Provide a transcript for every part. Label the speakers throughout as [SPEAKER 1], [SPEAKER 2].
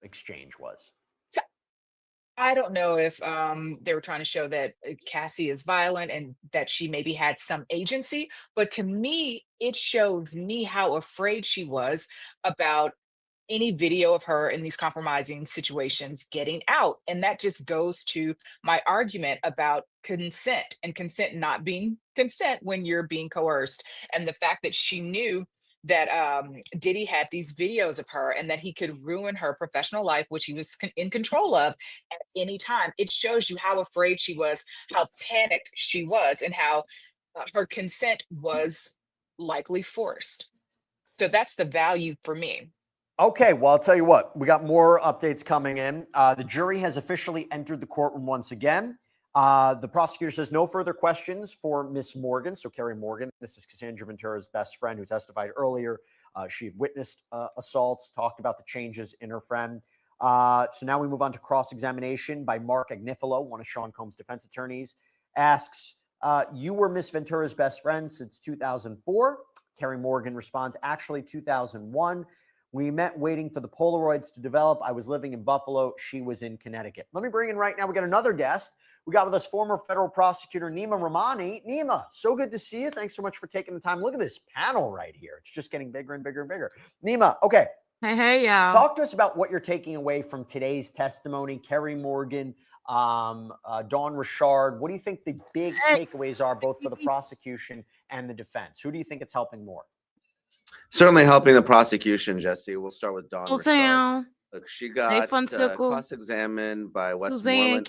[SPEAKER 1] exchange was.
[SPEAKER 2] So I don't know if they were trying to show that Cassie is violent and that she maybe had some agency, but to me, it shows me how afraid she was about any video of her in these compromising situations getting out. And that just goes to my argument about consent and consent not being consent when you're being coerced. And the fact that she knew that Diddy had these videos of her and that he could ruin her professional life, which he was in control of at any time. It shows you how afraid she was, how panicked she was, and how her consent was likely forced. So that's the value for me.
[SPEAKER 1] Okay, well, I'll tell you what, we got more updates coming in. The jury has officially entered the courtroom once again. The prosecutor says no further questions for Miss Morgan. So Carrie Morgan, this is Cassandra Ventura's best friend who testified earlier. She had witnessed assaults, talked about the changes in her friend. So now we move on to cross-examination by Mark Agnifilo, one of Sean Combs' defense attorneys, asks, you were Miss Ventura's best friend since 2004. Carrie Morgan responds, actually 2001. We met waiting for the Polaroids to develop. I was living in Buffalo. She was in Connecticut. Let me bring in right now, we got another guest. We got with us former federal prosecutor Nima Rahmani. Nima, so good to see you. Thanks so much for taking the time. Look at this panel right here. It's just getting bigger and bigger and bigger. Nima, okay.
[SPEAKER 3] Hey, y'all.
[SPEAKER 1] Talk to us about what you're taking away from today's testimony. Carrie Morgan, Dawn Richard. What do you think the big takeaways are, both for the prosecution and the defense? Who do you think it's helping more?
[SPEAKER 4] Certainly helping the prosecution, Jesse. We'll start with Dawn
[SPEAKER 3] Oh,
[SPEAKER 4] Richard.
[SPEAKER 3] Sam.
[SPEAKER 4] Look, she got cross-examined by Westmoreland,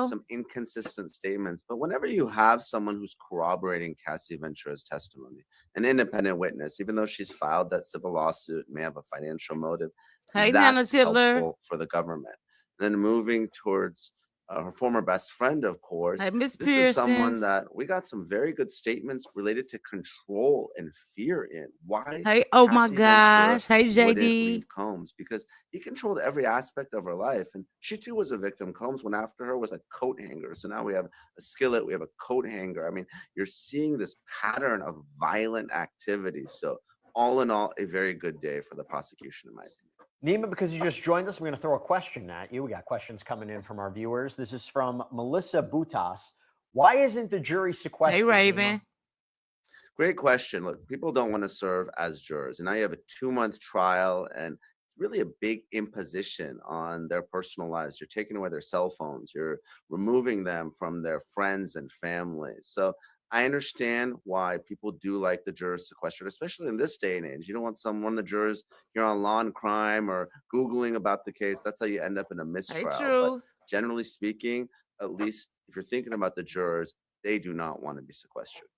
[SPEAKER 4] some inconsistent statements. But whenever you have someone who's corroborating Cassie Ventura's testimony, an independent witness, even though she's filed that civil lawsuit, may have a financial motive, that's helpful for the government. Then moving towards her former best friend, of course.
[SPEAKER 3] Miss
[SPEAKER 4] This is someone that we got some very good statements related to control and fear in. Why?
[SPEAKER 3] Hey, oh my
[SPEAKER 4] Cassie
[SPEAKER 3] gosh. Hey,
[SPEAKER 4] Ventura wouldn't
[SPEAKER 3] JD.
[SPEAKER 4] leave Combs, because he controlled every aspect of her life. And she too was a victim. Combs went after her with a coat hanger. So now we have a skillet, we have a coat hanger. I mean, you're seeing this pattern of violent activity. So all in all, a very good day for the prosecution, in my opinion.
[SPEAKER 1] Nima, because you just joined us, we're going to throw a question at you. We got questions coming in from our viewers. This is from Melissa Butas. Why isn't the jury sequestered?
[SPEAKER 3] Hey, Raven.
[SPEAKER 1] Nima?
[SPEAKER 4] Great question. Look, people don't want to serve as jurors. And now you have a 2-month trial, and it's really a big imposition on their personal lives. You're taking away their cell phones. You're removing them from their friends and family. So I understand why people do like the jurors sequestered, especially in this day and age. You don't want one of the jurors here on Law and Crime or Googling about the case. That's how you end up in a mistrial. But generally speaking, at least if you're thinking about the jurors, they do not want to be sequestered.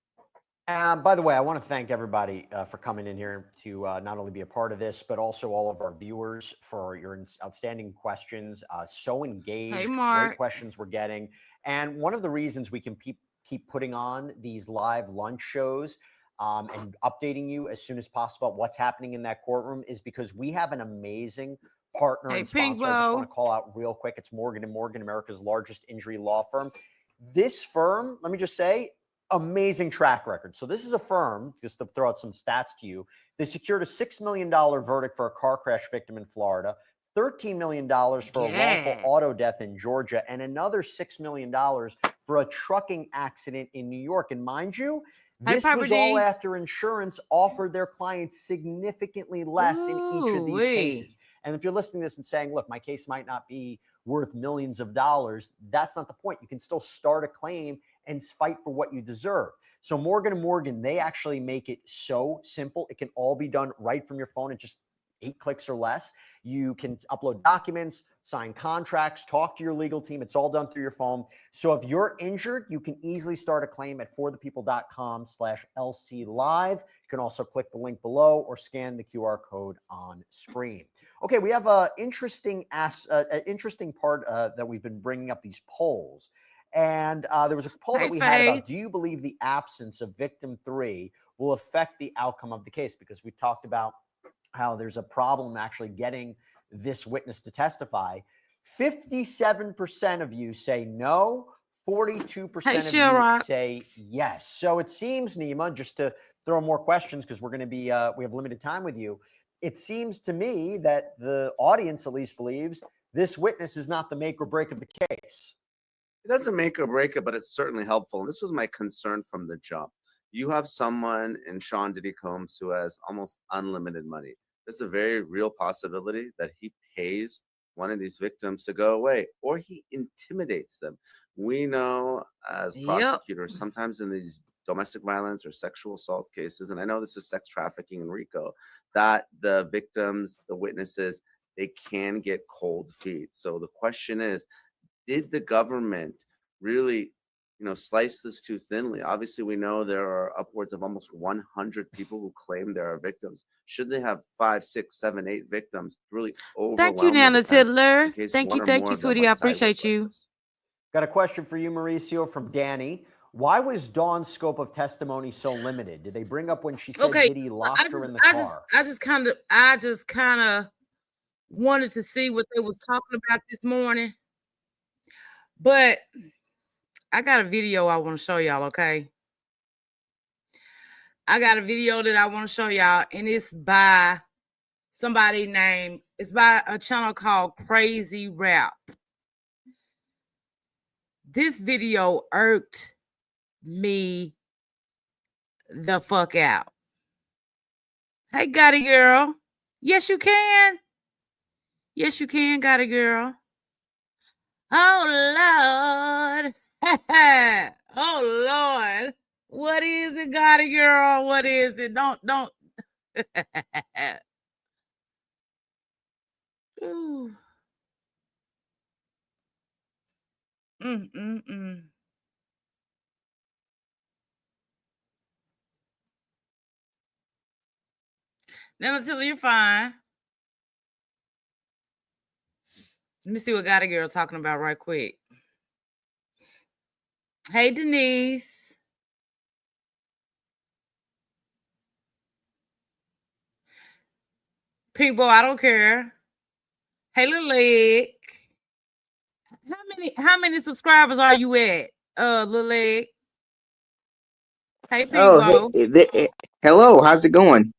[SPEAKER 1] By the way, I want to thank everybody for coming in here to not only be a part of this, but also all of our viewers for your outstanding questions. So engaged.
[SPEAKER 3] Hey, Mark.
[SPEAKER 1] Great questions we're getting. And one of the reasons we can keep putting on these live lunch shows and updating you as soon as possible what's happening in that courtroom is because we have an amazing partner and sponsor. I just want to call out real quick. It's Morgan & Morgan, America's largest injury law firm. This firm, let me just say, amazing track record. So this is a firm, just to throw out some stats to you, they secured a $6 million verdict for a car crash victim in Florida, $13 million for a wrongful auto death in Georgia, and another $6 million for a trucking accident in New York. And mind you, this was all after insurance offered their clients significantly less in each of these cases. And if you're listening to this and saying, look, my case might not be worth millions of dollars, that's not the point. You can still start a claim and fight for what you deserve. So Morgan & Morgan, they actually make it so simple. It can all be done right from your phone in just 8 clicks or less. You can upload documents, sign contracts, talk to your legal team. It's all done through your phone. So if you're injured, you can easily start a claim at forthepeople.com/LC Live. You can also click the link below or scan the QR code on screen. Okay, we have an interesting part that we've been bringing up, these polls. And there was a poll that we had about, do you believe the absence of victim 3 will affect the outcome of the case? Because we talked about how there's a problem actually getting this witness to testify. 57% of you say no, 42% of you say yes. So it seems, Nima, just to throw more questions, because we're going to be, we have limited time with you, it seems to me that the audience at least believes this witness is not the make or break of the case.
[SPEAKER 4] It doesn't make or break it, but it's certainly helpful. And this was my concern from the jump. You have someone in Sean Diddy Combs who has almost unlimited money. There's a very real possibility that he pays one of these victims to go away, or he intimidates them. We know as
[SPEAKER 3] Yep.
[SPEAKER 4] prosecutors, sometimes in these domestic violence or sexual assault cases, and I know this is sex trafficking in RICO, that the victims, the witnesses, they can get cold feet. So the question is, did the government really, slice this too thinly? Obviously, we know there are upwards of almost 100 people who claim there are victims. Should they have 5, 6, 7, 8 victims? Really overwhelm
[SPEAKER 3] Thank you,
[SPEAKER 4] the
[SPEAKER 3] Nana
[SPEAKER 4] defense
[SPEAKER 3] Tiddler.
[SPEAKER 4] in case
[SPEAKER 3] Thank
[SPEAKER 4] one
[SPEAKER 3] you,
[SPEAKER 4] or
[SPEAKER 3] thank
[SPEAKER 4] more
[SPEAKER 3] you,
[SPEAKER 4] of them
[SPEAKER 3] sweetie. I
[SPEAKER 4] went sideways
[SPEAKER 3] appreciate
[SPEAKER 4] like
[SPEAKER 3] you.
[SPEAKER 4] this.
[SPEAKER 1] Got a question for you, Mauricio, from Danny. Why was Dawn's scope of testimony so limited? Did they bring up when she said
[SPEAKER 3] Okay,
[SPEAKER 1] Diddy locked her in the
[SPEAKER 3] I
[SPEAKER 1] car?
[SPEAKER 3] just kind of wanted to see what they was talking about this morning, but I got a video I want to show y'all. Okay, I got a video that I want to show y'all, and it's by somebody named. It's by a channel called Crazy Rap. This video irked me the fuck out. Hey, got it, girl. Yes, you can. Yes, you can, got it, girl. Oh, Lord. Oh, Lord. What is it, got it, girl? What is it? Don't. Ooh. Never till you're fine. Let me see what got a girl talking about right quick. Hey, Denise. Pink Boy, I don't care. Hey, Lil How many subscribers are you at, Lil Hey, Pink Boy.
[SPEAKER 5] Hello, how's it going?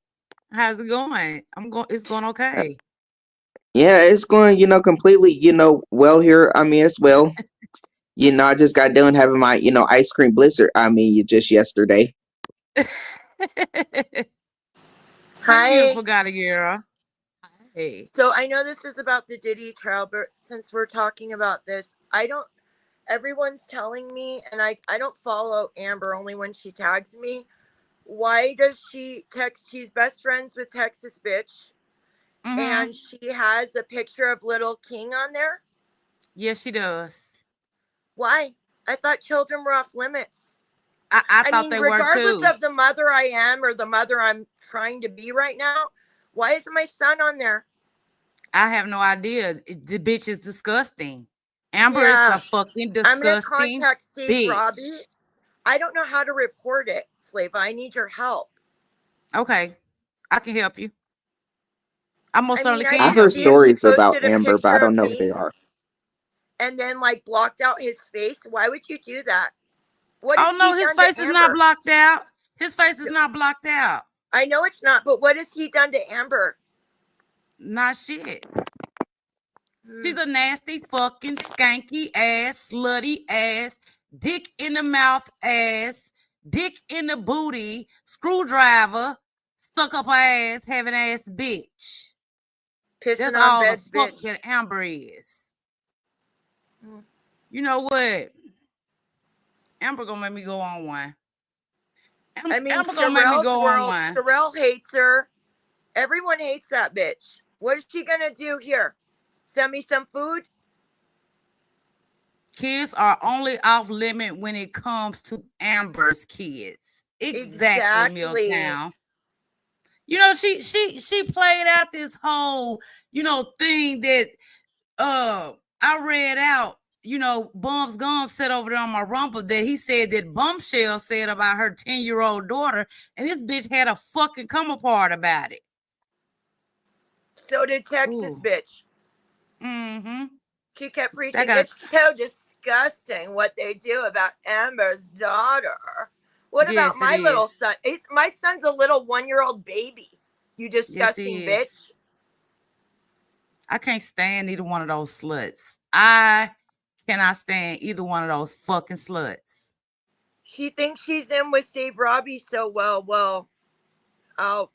[SPEAKER 3] How's it going? It's going okay.
[SPEAKER 5] Yeah, it's going, completely, well here. I mean, it's well. I just got done having my, ice cream blizzard. I mean, just yesterday.
[SPEAKER 3] Hi, beautiful
[SPEAKER 6] Hi.
[SPEAKER 3] girl. Hey.
[SPEAKER 6] So I know this is about the Diddy trial, but since we're talking about this, everyone's telling me, and I don't follow Amber only when she tags me. Why does she text? She's best friends with Texas Bitch, and she has a picture of Little King on there.
[SPEAKER 3] Yes, she does.
[SPEAKER 6] Why? I thought children were off limits.
[SPEAKER 3] I thought they were too.
[SPEAKER 6] Regardless of the mother I am or the mother I'm trying to be right now, why isn't my son on there?
[SPEAKER 3] I have no idea. The bitch is disgusting. Amber is a fucking disgusting
[SPEAKER 6] I'm gonna contact Save
[SPEAKER 3] bitch.
[SPEAKER 6] Robbie. I don't know how to report it, Flava. I need your help.
[SPEAKER 3] Okay, I can help you. I most certainly can.
[SPEAKER 5] I heard stories about Amber, but I don't know what they are.
[SPEAKER 6] And then blocked out his face. Why would you do that?
[SPEAKER 3] Oh no, his face is not blocked out. His face is not blocked out.
[SPEAKER 6] I know it's not, but what has he done to Amber?
[SPEAKER 3] Not shit. She's a nasty, fucking, skanky ass, slutty ass, dick in the mouth ass, dick in the booty, screwdriver, stuck up her ass, having ass bitch.
[SPEAKER 6] Pissing
[SPEAKER 3] That's
[SPEAKER 6] on
[SPEAKER 3] all
[SPEAKER 6] beds,
[SPEAKER 3] the fuck
[SPEAKER 6] bitch.
[SPEAKER 3] that Amber is. You know what? Amber gonna make me go on one. Amber gonna make me go on one.
[SPEAKER 6] Sherelle hates her. Everyone hates that bitch. What is she gonna do here? Send me some food?
[SPEAKER 3] Kids are only off limit when it comes to Amber's kids. Exactly. Milltown. She played out this whole, thing that I read out. Bum's Gum said over there on my Rumble that he said that Bombshell said about her 10-year-old daughter, and this bitch had a fucking come apart about it.
[SPEAKER 6] So did Texas Bitch. She kept preaching. It's so disgusting what they do about Amber's daughter. What about my little son? My son's a little 1-year-old baby. You
[SPEAKER 3] Yes,
[SPEAKER 6] disgusting
[SPEAKER 3] he is.
[SPEAKER 6] bitch.
[SPEAKER 3] I can't stand either one of those sluts. I cannot stand either one of those fucking sluts.
[SPEAKER 6] She thinks she's in with Save Robbie so well. Well, I'll.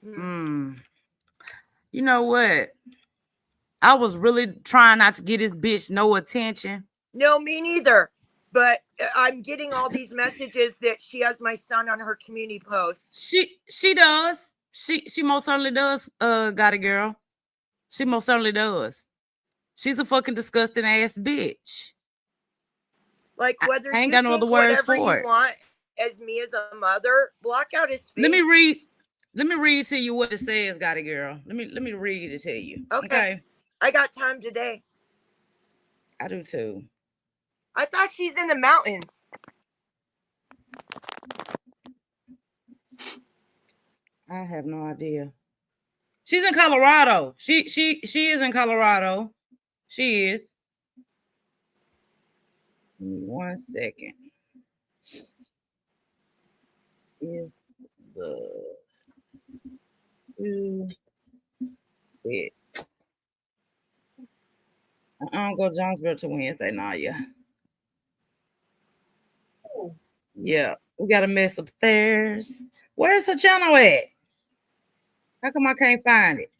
[SPEAKER 3] You know what? I was really trying not to get this bitch no attention.
[SPEAKER 6] No, me neither. But I'm getting all these messages that she has my son on her community post.
[SPEAKER 3] She does. She most certainly does, got a girl. She most certainly does. She's a fucking disgusting ass bitch.
[SPEAKER 6] Like, whether
[SPEAKER 3] I ain't
[SPEAKER 6] you
[SPEAKER 3] got no
[SPEAKER 6] think
[SPEAKER 3] other words
[SPEAKER 6] whatever
[SPEAKER 3] for
[SPEAKER 6] you
[SPEAKER 3] it.
[SPEAKER 6] want as me as a mother, block out his face.
[SPEAKER 3] Let me read to you what it says, got a girl. Let me read it to you. Okay.
[SPEAKER 6] I got time today.
[SPEAKER 3] I do too.
[SPEAKER 6] I thought she's in the mountains.
[SPEAKER 3] I have no idea. She's in Colorado. She is in Colorado. She is. Give me 1 second. Is the two fit? I don't go Jonesboro to Wednesday, nah, yeah. Yeah, we got a mess upstairs. Where's her channel at? How come I can't find it?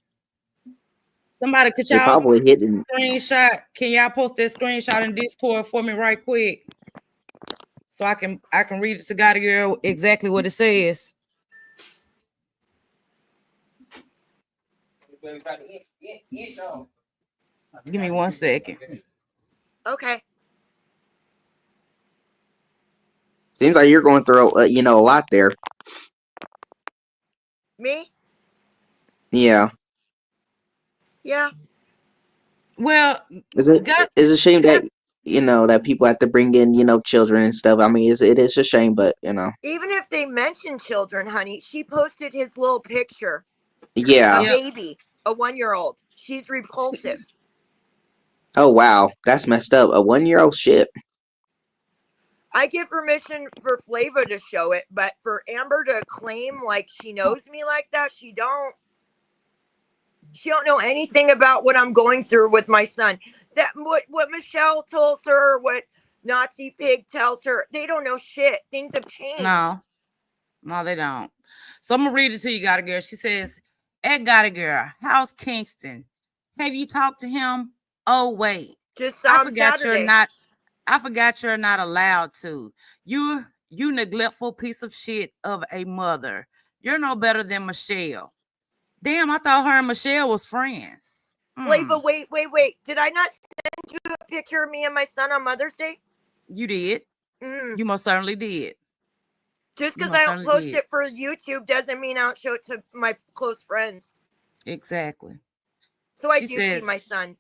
[SPEAKER 3] Somebody, could
[SPEAKER 5] They
[SPEAKER 3] y'all
[SPEAKER 5] probably hidden.
[SPEAKER 3] screenshot? Can y'all post that screenshot in Discord for me right quick? So I can read it to God Girl exactly what it says. Give me 1 second.
[SPEAKER 6] Okay.
[SPEAKER 5] Seems like you're going through, a lot there.
[SPEAKER 6] Me?
[SPEAKER 5] Yeah.
[SPEAKER 6] Yeah.
[SPEAKER 3] Well,
[SPEAKER 5] It's a shame that that people have to bring in children and stuff. I mean, it is a shame, but
[SPEAKER 6] Even if they mention children, honey, she posted his little picture.
[SPEAKER 5] yeah.
[SPEAKER 6] A baby, a 1-year-old. She's repulsive.
[SPEAKER 5] Oh wow, that's messed up. A 1-year-old shit.
[SPEAKER 6] I give permission for Flava to show it, but for Amber to claim like she knows me like that, she don't know anything about what I'm going through with my son. That what Michelle tells her, what Nazi Pig tells her, they don't know shit. Things have changed.
[SPEAKER 3] No, they don't. So I'm gonna read it to you, Got a Girl. She says, "At Got a Girl, how's Kingston? Have you talked to him? Oh wait,
[SPEAKER 6] Just saw him
[SPEAKER 3] I forgot you're not allowed to. You neglectful piece of shit of a mother. You're no better than Michelle. Damn, I thought her and Michelle was friends.
[SPEAKER 6] Flava, wait. Did I not send you a picture of me and my son on Mother's Day?
[SPEAKER 3] You did. You most certainly did.
[SPEAKER 6] Just because I don't post it for YouTube doesn't mean I don't show it to my close friends.
[SPEAKER 3] Exactly.
[SPEAKER 6] So I do see my son.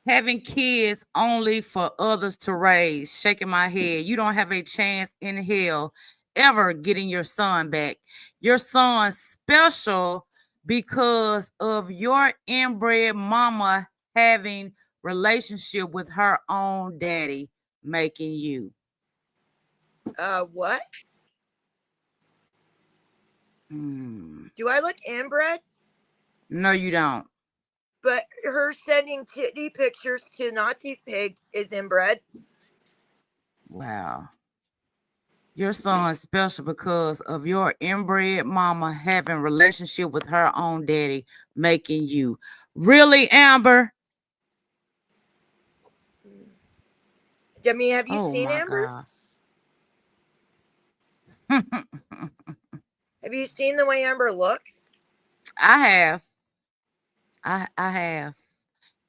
[SPEAKER 3] Having kids only for others to raise, shaking my head. You don't have a chance in hell ever getting your son back. Your son's special because of your inbred mama having relationship with her own daddy making you.
[SPEAKER 6] What? Do I look inbred?
[SPEAKER 3] No, you don't.
[SPEAKER 6] But her sending titty pictures to Nazi Pig is inbred.
[SPEAKER 3] Wow. Your son's special because of your inbred mama having relationship with her own daddy making you. Really, Amber?
[SPEAKER 6] I mean, have you seen Amber? Have you seen the way Amber looks?
[SPEAKER 3] I have. I have.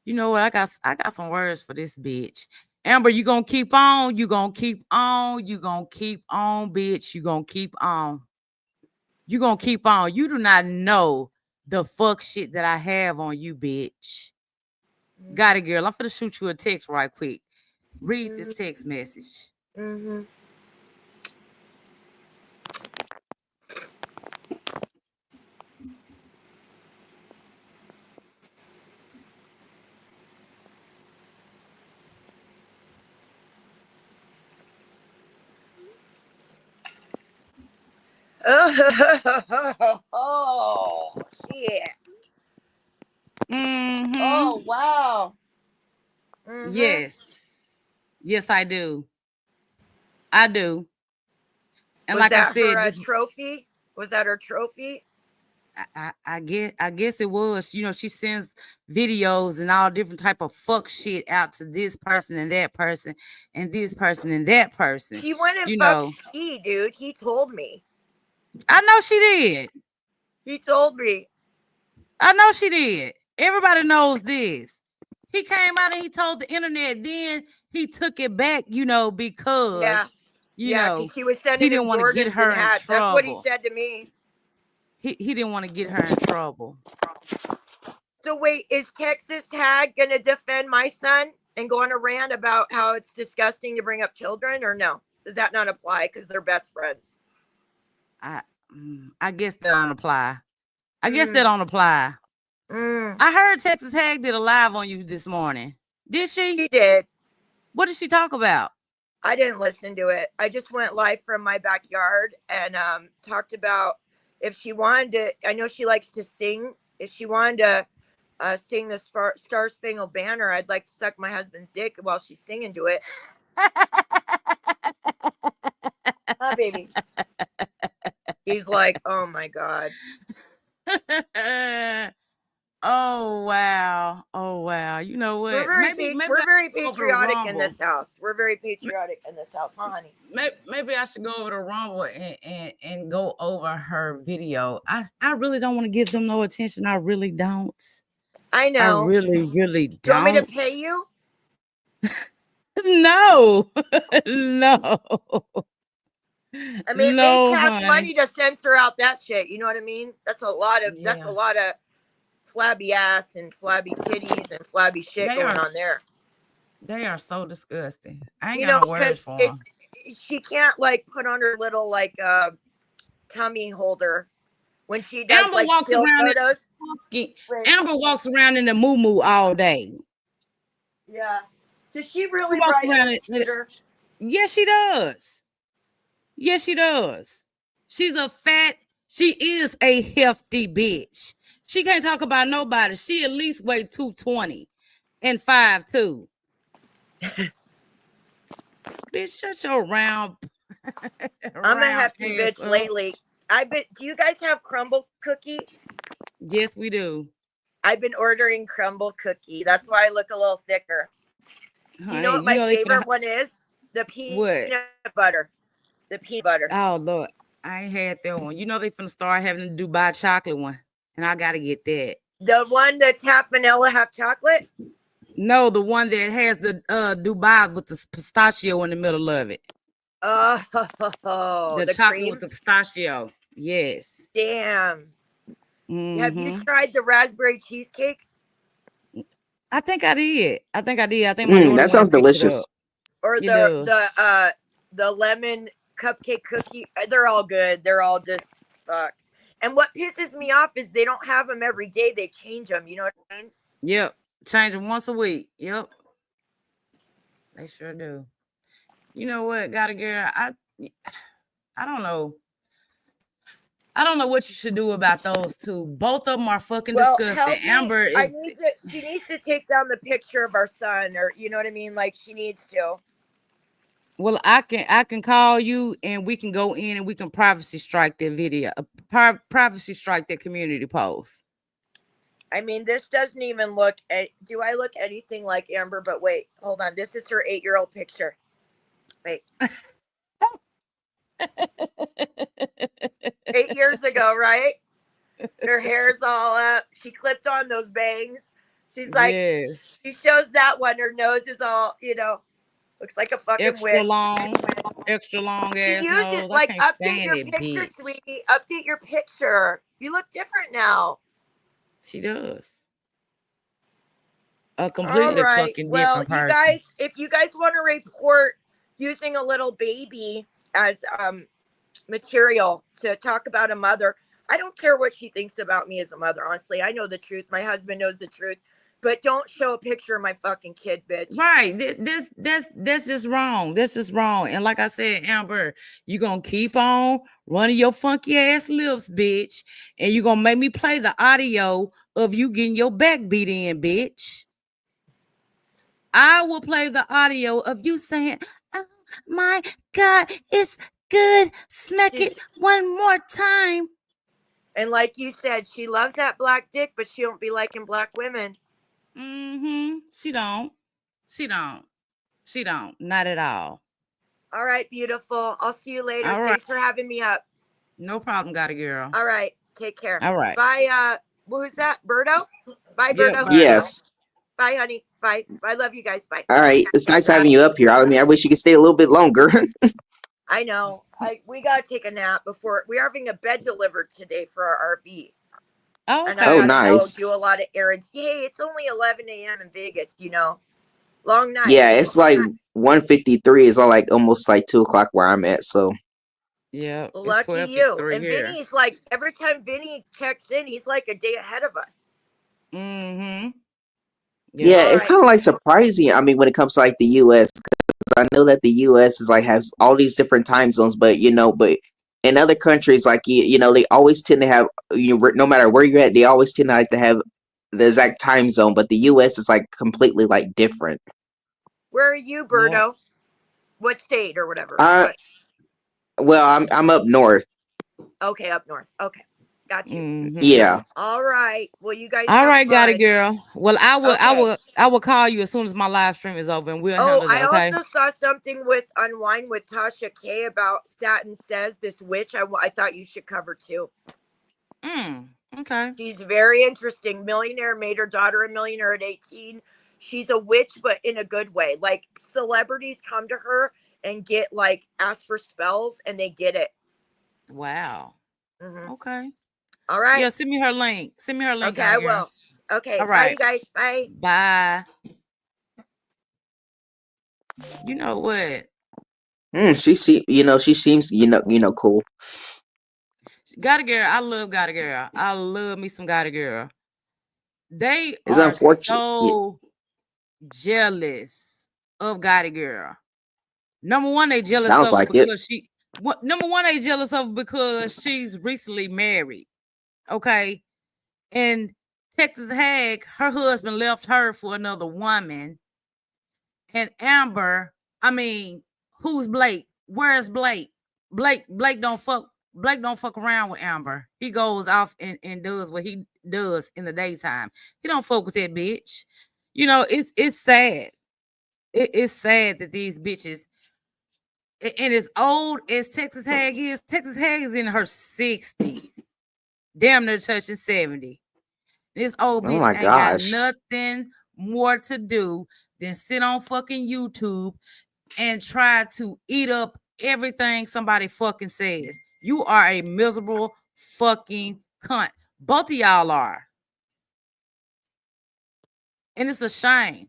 [SPEAKER 3] You know what? I got some words for this bitch. Amber, you gonna keep on. You gonna keep on. You gonna keep on, bitch. You gonna keep on. You gonna keep on. You do not know the fuck shit that I have on you, bitch. Got it, girl. I'm finna shoot you a text right quick. Read this text message.
[SPEAKER 6] Oh shit.
[SPEAKER 3] Mm-hmm.
[SPEAKER 6] Oh wow. Mhm.
[SPEAKER 3] Yes. Yes, I do. I do. And
[SPEAKER 6] Was
[SPEAKER 3] like I
[SPEAKER 6] that her
[SPEAKER 3] said, this
[SPEAKER 6] trophy? Was that her trophy?
[SPEAKER 3] I guess it was. You know, she sends videos and all different type of fuck shit out to this person and that person and this person and that person.
[SPEAKER 6] He went and
[SPEAKER 3] You
[SPEAKER 6] fucked
[SPEAKER 3] know,
[SPEAKER 6] Ski, dude. He told me.
[SPEAKER 3] I know she did.
[SPEAKER 6] He told me.
[SPEAKER 3] I know she did. Everybody knows this. He came out and he told the internet. Then he took it back, you know, because
[SPEAKER 6] Yeah.
[SPEAKER 3] you
[SPEAKER 6] Yeah,
[SPEAKER 3] know
[SPEAKER 6] because she was
[SPEAKER 3] he
[SPEAKER 6] sending him
[SPEAKER 3] didn't want to get
[SPEAKER 6] Jordans and
[SPEAKER 3] her in
[SPEAKER 6] hats. That's what he
[SPEAKER 3] trouble.
[SPEAKER 6] said to me.
[SPEAKER 3] He didn't want to get her in trouble.
[SPEAKER 6] So wait, is Texas Hag gonna defend my son and go on a rant about how it's disgusting to bring up children, or no? Does that not apply because they're best friends?
[SPEAKER 3] I guess that don't apply. I guess
[SPEAKER 6] Mm.
[SPEAKER 3] that don't apply.
[SPEAKER 6] Mm.
[SPEAKER 3] I heard Texas Hag did a live on you this morning. Did she?
[SPEAKER 6] She did.
[SPEAKER 3] What did she talk about?
[SPEAKER 6] I didn't listen to it. I just went live from my backyard and talked about if she wanted to. I know she likes to sing. If she wanted to sing the Star Spangled Banner, I'd like to suck my husband's dick while she's singing to it. Huh, baby? He's like, oh my God.
[SPEAKER 3] Oh wow. Oh wow. You know what?
[SPEAKER 6] We're very,
[SPEAKER 3] maybe
[SPEAKER 6] we're very
[SPEAKER 3] I should go over to
[SPEAKER 6] patriotic in
[SPEAKER 3] Rumble.
[SPEAKER 6] this house. We're very patriotic in this house, huh, honey?
[SPEAKER 3] Maybe I should go over to Rumble and go over her video. I really don't want to give them no attention. I really don't.
[SPEAKER 6] I know.
[SPEAKER 3] I really
[SPEAKER 6] Do you want me to
[SPEAKER 3] don't.
[SPEAKER 6] pay you?
[SPEAKER 3] No. No.
[SPEAKER 6] I mean,
[SPEAKER 3] No,
[SPEAKER 6] it costs
[SPEAKER 3] honey.
[SPEAKER 6] money to censor out that shit. You know what I mean? That's a lot of
[SPEAKER 3] Yeah.
[SPEAKER 6] flabby ass and flabby titties and flabby shit
[SPEAKER 3] They
[SPEAKER 6] going
[SPEAKER 3] are
[SPEAKER 6] on there.
[SPEAKER 3] They are so disgusting. I ain't
[SPEAKER 6] You
[SPEAKER 3] got
[SPEAKER 6] know,
[SPEAKER 3] no words
[SPEAKER 6] because
[SPEAKER 3] for them.
[SPEAKER 6] she can't like put on her little like tummy holder when she does
[SPEAKER 3] Amber
[SPEAKER 6] like
[SPEAKER 3] walks
[SPEAKER 6] still
[SPEAKER 3] around
[SPEAKER 6] photos.
[SPEAKER 3] Amber walks around in the moo all day.
[SPEAKER 6] Yeah. Does she
[SPEAKER 3] She
[SPEAKER 6] really
[SPEAKER 3] walks
[SPEAKER 6] ride
[SPEAKER 3] around
[SPEAKER 6] a scooter?
[SPEAKER 3] Yes, she does. Yes, she does. She is a hefty bitch. She can't talk about nobody. She at least weigh 220 and 5'2". Bitch, shut your round.
[SPEAKER 6] I'm a hefty bitch
[SPEAKER 3] up.
[SPEAKER 6] lately. Do you guys have crumble cookie?
[SPEAKER 3] Yes, we do.
[SPEAKER 6] I've been ordering crumble cookie. That's why I look a little thicker.
[SPEAKER 3] Honey,
[SPEAKER 6] Do you know what my favorite one is? The peanut butter. The peanut butter.
[SPEAKER 3] Oh, Lord. I ain't had that one. You know they finna start having the Dubai chocolate one. And I gotta get that.
[SPEAKER 6] The one that's half vanilla, half chocolate?
[SPEAKER 3] No, the one that has the Dubai with the pistachio in the middle of it.
[SPEAKER 6] Oh,
[SPEAKER 3] the chocolate cream? With the pistachio. Yes.
[SPEAKER 6] Damn.
[SPEAKER 3] Mm-hmm.
[SPEAKER 6] Have you tried the raspberry cheesecake?
[SPEAKER 3] I think I did. I think my daughter
[SPEAKER 5] that sounds delicious.
[SPEAKER 6] Or the lemon cupcake cookie. They're all good. They're all just fuck. And what pisses me off is they don't have them every day. They change them. You know what I mean?
[SPEAKER 3] Yep. Change them once a week. Yep. They sure do. You know what, Gotta Girl? I don't know. I don't know what you should do about those two. Both of them are fucking disgusting. Amber is.
[SPEAKER 6] She needs to take down the picture of our son, or you know what I mean. Like she needs to.
[SPEAKER 3] Well, I can call you and we can go in and we can privacy strike that video, privacy strike that community post.
[SPEAKER 6] I mean, this doesn't even look. Do I look anything like Amber? But wait, hold on. This is her 8-year-old picture. Wait. 8 years ago, right? Her hair's all up. She clipped on those bangs. She's like, yes. She shows that one. Her nose is all, looks like a fucking
[SPEAKER 3] extra
[SPEAKER 6] witch.
[SPEAKER 3] Extra long ass.
[SPEAKER 6] Use it like update your picture, bitch. Sweetie. Update your picture. You look different now.
[SPEAKER 3] She does. A completely fucking different person.
[SPEAKER 6] You guys, if you guys want to report using a little baby as material to talk about a mother, I don't care what she thinks about me as a mother. Honestly, I know the truth. My husband knows the truth. But don't show a picture of my fucking kid, bitch.
[SPEAKER 3] Right. That's just wrong. That's just wrong. And like I said, Amber, you gonna keep on running your funky ass lips, bitch. And you gonna make me play the audio of you getting your back beat in, bitch. I will play the audio of you saying, "Oh my God, it's good. Smack it one more time."
[SPEAKER 6] And like you said, she loves that black dick, but she don't be liking black women.
[SPEAKER 3] She don't. She don't. She don't. Not at all.
[SPEAKER 6] All right, beautiful. I'll see you later.
[SPEAKER 3] All right.
[SPEAKER 6] Thanks for having me up.
[SPEAKER 3] No problem, got a girl.
[SPEAKER 6] All right. Take care.
[SPEAKER 3] All right.
[SPEAKER 6] Bye. Who's that? Birdo? Bye,
[SPEAKER 3] Yeah,
[SPEAKER 6] Birdo.
[SPEAKER 3] bye.
[SPEAKER 5] Yes.
[SPEAKER 6] Bye, honey. Bye. I love you guys. Bye.
[SPEAKER 5] All right. It's nice having you up here. I mean, I wish you could stay a little bit longer.
[SPEAKER 6] I know. We gotta take a nap before we're having a bed delivered today for our RV.
[SPEAKER 3] Oh,
[SPEAKER 6] And
[SPEAKER 3] okay.
[SPEAKER 6] I
[SPEAKER 5] Oh,
[SPEAKER 6] gotta
[SPEAKER 5] nice.
[SPEAKER 6] go do a lot of errands. Yay, it's only 11 a.m. in Vegas, you know. Long night.
[SPEAKER 5] Yeah, it's like 1:53. It's all like almost like 2 o'clock where I'm at. So
[SPEAKER 3] Yeah.
[SPEAKER 6] Lucky you. And
[SPEAKER 3] here.
[SPEAKER 6] Vinny's like, every time Vinny checks in, he's like a day ahead of us.
[SPEAKER 3] Mm-hmm.
[SPEAKER 5] yeah,
[SPEAKER 6] All
[SPEAKER 5] it's
[SPEAKER 6] right.
[SPEAKER 5] kind of like surprising. I mean, when it comes to like the U.S., because I know that the U.S. is like has all these different time zones, but but in other countries, like they always tend to have no matter where you're at, they always tend to like to have the exact time zone. But the U.S. is like completely like different.
[SPEAKER 6] Where are you, Birdo? What state or whatever?
[SPEAKER 5] Well, I'm up north.
[SPEAKER 6] Okay, up north. Okay. Got you.
[SPEAKER 3] Mm-hmm.
[SPEAKER 5] Yeah.
[SPEAKER 6] All right. Well, you guys
[SPEAKER 3] All
[SPEAKER 6] have
[SPEAKER 3] right, got it,
[SPEAKER 6] fun.
[SPEAKER 3] girl. Well, I
[SPEAKER 6] Okay.
[SPEAKER 3] will call you as soon as my live stream is over, and we'll
[SPEAKER 6] Oh,
[SPEAKER 3] handle that.
[SPEAKER 6] I
[SPEAKER 3] Okay.
[SPEAKER 6] also saw something with Unwind with Tasha K about Satin Says, this witch. I thought you should cover too.
[SPEAKER 3] Okay.
[SPEAKER 6] She's very interesting. Millionaire, made her daughter a millionaire at 18. She's a witch, but in a good way. Like celebrities come to her and get like ask for spells, and they get it.
[SPEAKER 3] Wow.
[SPEAKER 6] Mm-hmm.
[SPEAKER 3] Okay.
[SPEAKER 6] All right.
[SPEAKER 3] Yeah, send me her link. Send me her link.
[SPEAKER 6] Okay, I will. Okay.
[SPEAKER 3] All
[SPEAKER 6] Bye,
[SPEAKER 3] right.
[SPEAKER 6] you guys. Bye.
[SPEAKER 3] Bye. You know what?
[SPEAKER 5] She seems cool.
[SPEAKER 3] Got a girl. I love Got a girl. I love me some Got a girl. They
[SPEAKER 5] It's
[SPEAKER 3] are
[SPEAKER 5] unfortunate.
[SPEAKER 3] so jealous of Got a girl. Number one, they jealous
[SPEAKER 5] Sounds
[SPEAKER 3] of
[SPEAKER 5] like
[SPEAKER 3] her because number one, they jealous of her because she's recently married. Okay. And Texas Hag, her husband left her for another woman. And Amber, who's Blake? Where's Blake? Blake don't fuck around with Amber. He goes off and does what he does in the daytime. He don't fuck with that bitch. It's sad. It's sad that these bitches, and as old as Texas Hag is in her 60s, damn near touching 70. This old bitch
[SPEAKER 5] my
[SPEAKER 3] ain't
[SPEAKER 5] gosh.
[SPEAKER 3] got nothing more to do than sit on fucking YouTube and try to eat up everything somebody fucking says. You are a miserable fucking cunt. Both of y'all are. And it's a shame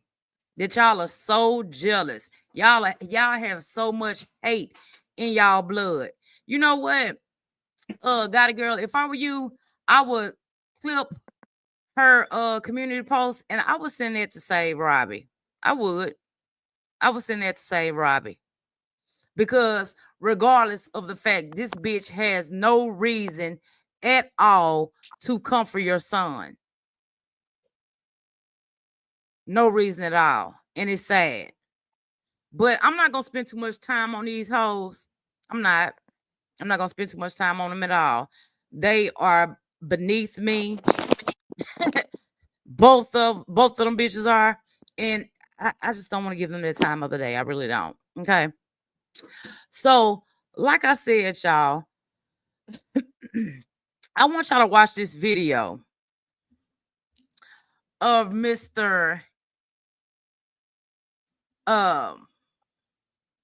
[SPEAKER 3] that y'all are so jealous. Y'all have so much hate in y'all blood. You know what? Got a girl. If I were you, I would clip her community post and I would send that to save Robbie. I would send that to save Robbie. Because regardless of the fact this bitch has no reason at all to comfort your son. No reason at all. And it's sad. But I'm not going to spend too much time on these hoes. I'm not going to spend too much time on them at all. They are beneath me. Both of them bitches are. And I just don't want to give them the time of the day. I really don't. Okay. So, like I said, y'all, I want y'all to watch this video of Mr.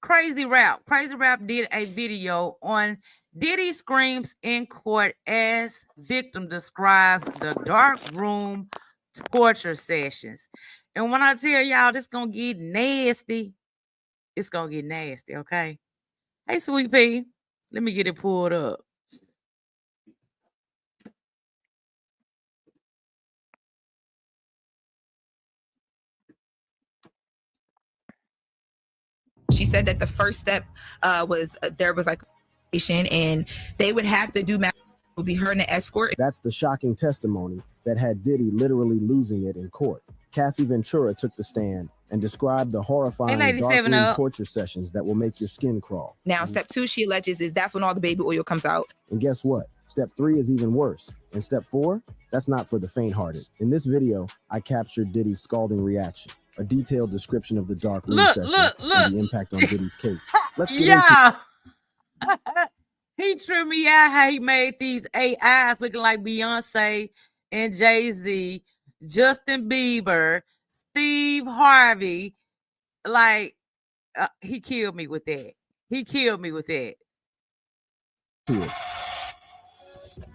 [SPEAKER 3] Crazy Rap. Crazy Rap did a video on Diddy screams in court as victim describes the dark room torture sessions. And when I tell y'all this gonna get nasty, it's gonna get nasty, okay? Hey, Sweet Pea, let me get it pulled up.
[SPEAKER 7] She said that the first step was there was like and they would have to do would be her and the escort.
[SPEAKER 8] That's the shocking testimony that had Diddy literally losing it in court. Cassie Ventura took the stand and described the horrifying dark room torture sessions that will make your skin crawl.
[SPEAKER 7] Now, step 2, she alleges, is that's when all the baby oil comes out.
[SPEAKER 8] And guess what? Step 3 is even worse. And step 4, that's not for the faint-hearted. In this video, I captured Diddy's scalding reaction, a detailed description of the dark room session and the impact on Diddy's case. Let's get into
[SPEAKER 3] He tripped me out how he made these AIs looking like Beyonce and Jay-Z, Justin Bieber, Steve Harvey. Like, he killed me with that. He killed me with that.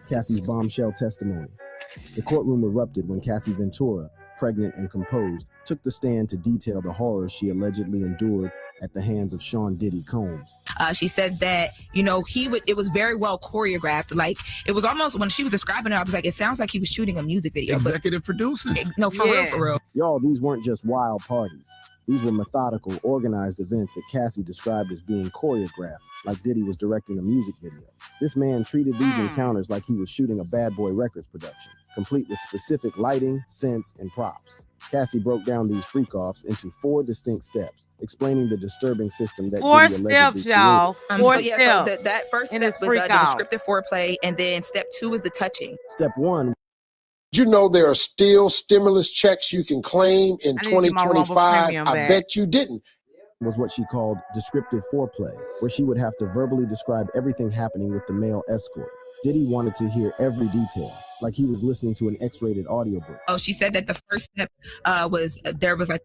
[SPEAKER 8] Cassie's bombshell testimony. The courtroom erupted when Cassie Ventura, pregnant and composed, took the stand to detail the horrors she allegedly endured at the hands of Sean Diddy Combs.
[SPEAKER 7] She says that, you know, it was very well choreographed. Like, it was almost, when she was describing it, I was like, it sounds like he was shooting a music video.
[SPEAKER 9] Executive producing.
[SPEAKER 7] No, for real.
[SPEAKER 8] Y'all, these weren't just wild parties. These were methodical, organized events that Cassie described as being choreographed, like Diddy was directing a music video. This man treated these encounters like he was shooting a Bad Boy Records production, complete with specific lighting, scents, and props. Cassie broke down these freak-offs into 4 distinct steps, explaining the disturbing system that Diddy allegedly created.
[SPEAKER 3] Y'all. 4 steps.
[SPEAKER 7] So that first step was the descriptive foreplay, and then step 2 is the touching.
[SPEAKER 8] Step 1.
[SPEAKER 10] You know there are still stimulus checks you can claim in 2025. I bet you didn't.
[SPEAKER 8] Was what she called descriptive foreplay, where she would have to verbally describe everything happening with the male escort. Diddy wanted to hear every detail, like he was listening to an X-rated audiobook.
[SPEAKER 7] Oh, she said that the first step was there was like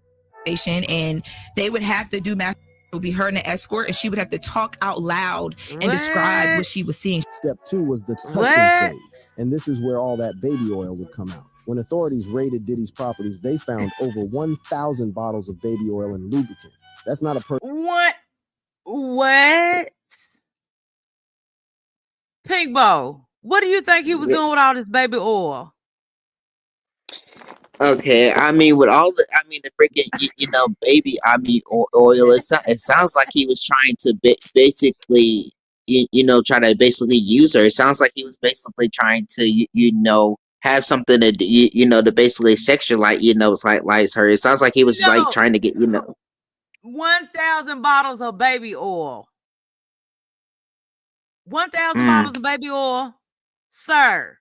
[SPEAKER 7] and they would have to do math. It would be her and the escort, and she would have to talk out loud and describe what she was seeing.
[SPEAKER 8] Step 2 was the touching phase, and this is where all that baby oil would come out. When authorities raided Diddy's properties, they found over 1,000 bottles of baby oil and lubricant. That's not a
[SPEAKER 3] What? Pinkbo, what do you think he was doing with all this baby oil?
[SPEAKER 5] Okay, I mean, with all the, the freaking, baby, oil, it sounds like he was trying to basically, try to basically use her. It sounds like he was basically trying to, have something to, to basically sexualize her. It sounds like he was like trying to get,
[SPEAKER 3] 1,000 bottles of baby oil. 1,000 bottles of baby oil. Sir.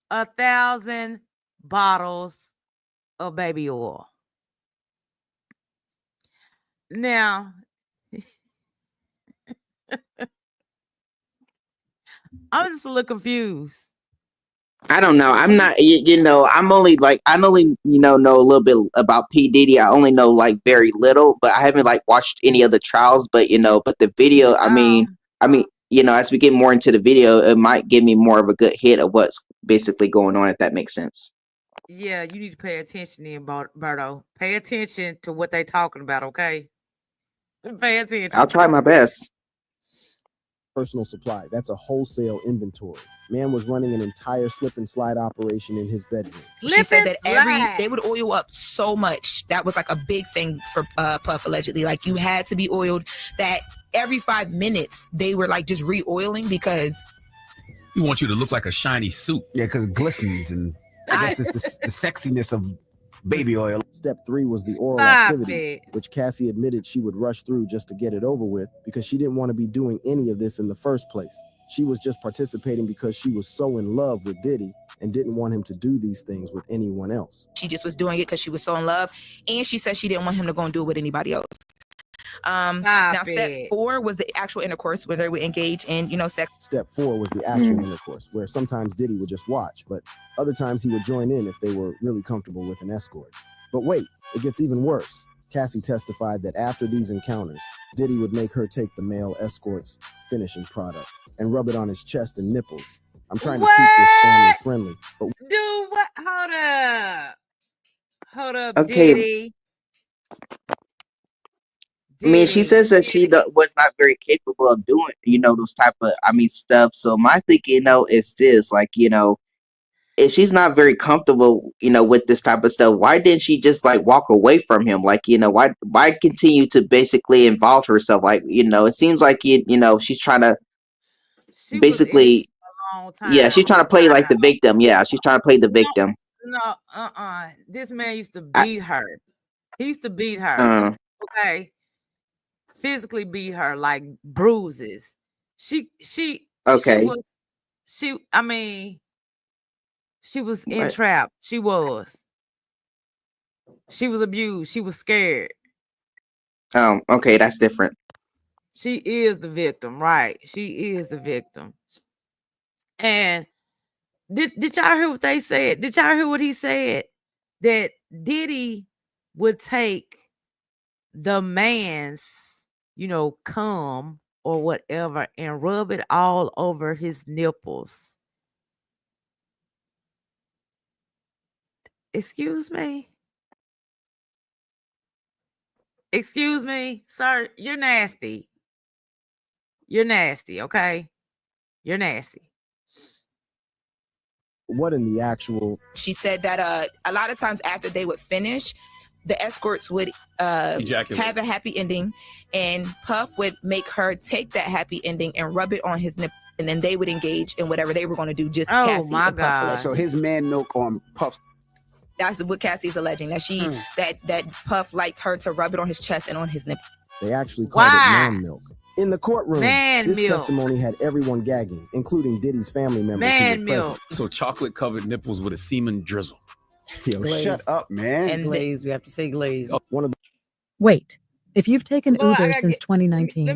[SPEAKER 3] 1,000 bottles of baby oil. Now, I'm just a little confused.
[SPEAKER 5] I don't know. I'm not, I'm only like, I only, know a little bit about P. Diddy. I only know like very little, but I haven't like watched any of the trials, but but the video, as we get more into the video, it might give me more of a good hit of what's basically going on, if that makes sense.
[SPEAKER 3] Yeah, you need to pay attention then, Berto. Pay attention to what they're talking about, okay? Pay attention.
[SPEAKER 5] I'll try my best.
[SPEAKER 8] Personal supply. That's a wholesale inventory. Man was running an entire slip and slide operation in his bedroom.
[SPEAKER 7] She said that they would oil up so much. That was like a big thing for Puff, allegedly. Like, you had to be oiled, that every 5 minutes they were like just re-oiling because
[SPEAKER 9] he wants you to look like a shiny suit.
[SPEAKER 11] Yeah, because it glistens, and I guess it's the sexiness of baby oil.
[SPEAKER 8] Step 3 was the oral activity, which Cassie admitted she would rush through just to get it over with because she didn't want to be doing any of this in the first place. She was just participating because she was so in love with Diddy and didn't want him to do these things with anyone else.
[SPEAKER 7] She just was doing it because she was so in love, and she said she didn't want him to go and do it with anybody else. Now, step 4 was the actual intercourse where they would engage in, sex.
[SPEAKER 8] Step 4 was the actual intercourse, where sometimes Diddy would just watch, but other times he would join in if they were really comfortable with an escort. But wait, it gets even worse. Cassie testified that after these encounters, Diddy would make her take the male escort's finishing product and rub it on his chest and nipples. I'm trying to keep this family friendly, but
[SPEAKER 3] dude, what? Hold up,
[SPEAKER 5] okay.
[SPEAKER 3] Diddy.
[SPEAKER 5] I mean, she says that she was not very capable of doing, those type of, stuff. So my thinking, is this, like, if she's not very comfortable, with this type of stuff, why didn't she just like walk away from him? Like, why continue to basically involve herself? Like, it seems like she's trying to
[SPEAKER 3] She was in it
[SPEAKER 5] basically,
[SPEAKER 3] a long
[SPEAKER 5] yeah, she's
[SPEAKER 3] time.
[SPEAKER 5] trying to play like the victim. Yeah, she's trying to play the
[SPEAKER 3] No,
[SPEAKER 5] victim.
[SPEAKER 3] no, this man used to
[SPEAKER 5] I,
[SPEAKER 3] beat her. He used to beat her. Okay. Physically beat her, like bruises. She
[SPEAKER 5] okay.
[SPEAKER 3] She was entrapped. She was abused. She was scared.
[SPEAKER 5] Okay, that's different.
[SPEAKER 3] She is the victim, right? She is the victim. And did y'all hear what they said? Did y'all hear what he said? That Diddy would take the man's, cum or whatever and rub it all over his nipples. Excuse me? Excuse me, sir, you're nasty. You're nasty, okay? You're nasty.
[SPEAKER 8] What in the actual?
[SPEAKER 7] She said that a lot of times after they would finish, the escorts would have a happy ending, and Puff would make her take that happy ending and rub it on his nipple, and then they would engage in whatever they were going to do. Just Cassie
[SPEAKER 3] my
[SPEAKER 7] and Puff
[SPEAKER 3] God.
[SPEAKER 7] allegedly.
[SPEAKER 11] So his man milk on Puff's.
[SPEAKER 7] That's what Cassie's alleging, that she that Puff liked her to rub it on his chest and on his nipple.
[SPEAKER 8] They actually called it man milk. In the courtroom, this
[SPEAKER 3] milk.
[SPEAKER 8] testimony had everyone gagging, including Diddy's family members who were present.
[SPEAKER 9] So chocolate covered nipples with a semen drizzle.
[SPEAKER 11] Yo,
[SPEAKER 12] Glaze.
[SPEAKER 11] shut up, man.
[SPEAKER 12] And glaze. We have to say glaze.
[SPEAKER 8] One of the
[SPEAKER 13] Wait. If you've taken
[SPEAKER 3] Lord,
[SPEAKER 13] Uber since 2019,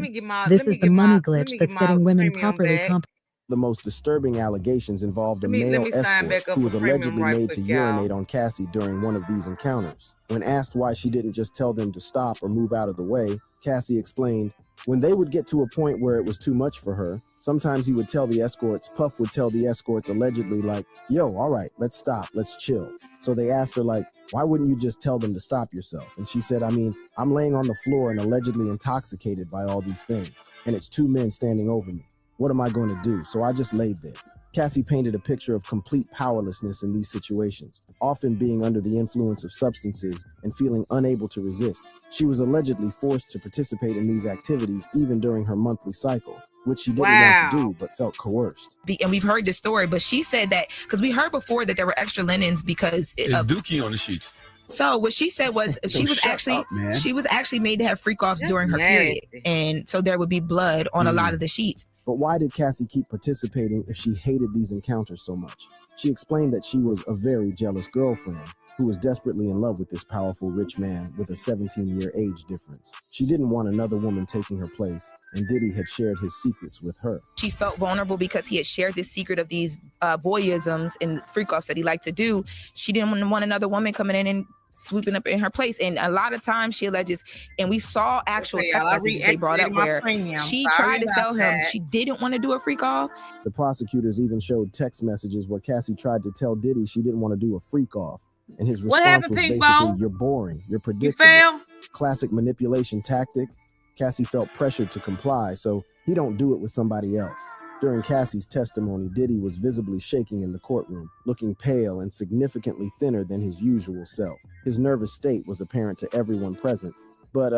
[SPEAKER 13] this is the money glitch that's getting women properly compensated.
[SPEAKER 8] The most disturbing allegations involved a male escort who was allegedly made to urinate on Cassie during one of these encounters. When asked why she didn't just tell them to stop or move out of the way, Cassie explained, when they would get to a point where it was too much for her, sometimes he would tell the escorts, Puff would tell the escorts allegedly like, yo, all right, let's stop, let's chill. So they asked her like, why wouldn't you just tell them to stop yourself? And she said, I'm laying on the floor and allegedly intoxicated by all these things, and it's two men standing over me. What am I going to do? So I just laid there. Cassie painted a picture of complete powerlessness in these situations, often being under the influence of substances and feeling unable to resist. She was allegedly forced to participate in these activities even during her monthly cycle, which she didn't want to do but felt coerced.
[SPEAKER 7] And we've heard this story, but she said that, because we heard before that there were extra linens because
[SPEAKER 9] It's dookie on the sheets.
[SPEAKER 7] So what she said was she was actually made to have freak offs during her period, and so there would be blood on a lot of the sheets.
[SPEAKER 8] But why did Cassie keep participating if she hated these encounters so much? She explained that she was a very jealous girlfriend who was desperately in love with this powerful rich man with a 17-year age difference. She didn't want another woman taking her place, and Diddy had shared his secrets with her.
[SPEAKER 7] She felt vulnerable because he had shared this secret of these boyisms and freak offs that he liked to do. She didn't want another woman coming in and swooping up in her place. And a lot of times she alleges, and we saw actual text messages they brought up where she tried to tell him she didn't want to do a freak off.
[SPEAKER 8] The prosecutors even showed text messages where Cassie tried to tell Diddy she didn't want to do a freak off. And his response was basically, you're boring, you're predictable.
[SPEAKER 3] You fail?
[SPEAKER 8] Classic manipulation tactic. Cassie felt pressured to comply, so he don't do it with somebody else. During Cassie's testimony, Diddy was visibly shaking in the courtroom, looking pale and significantly thinner than his usual self. His nervous state was apparent to everyone present. But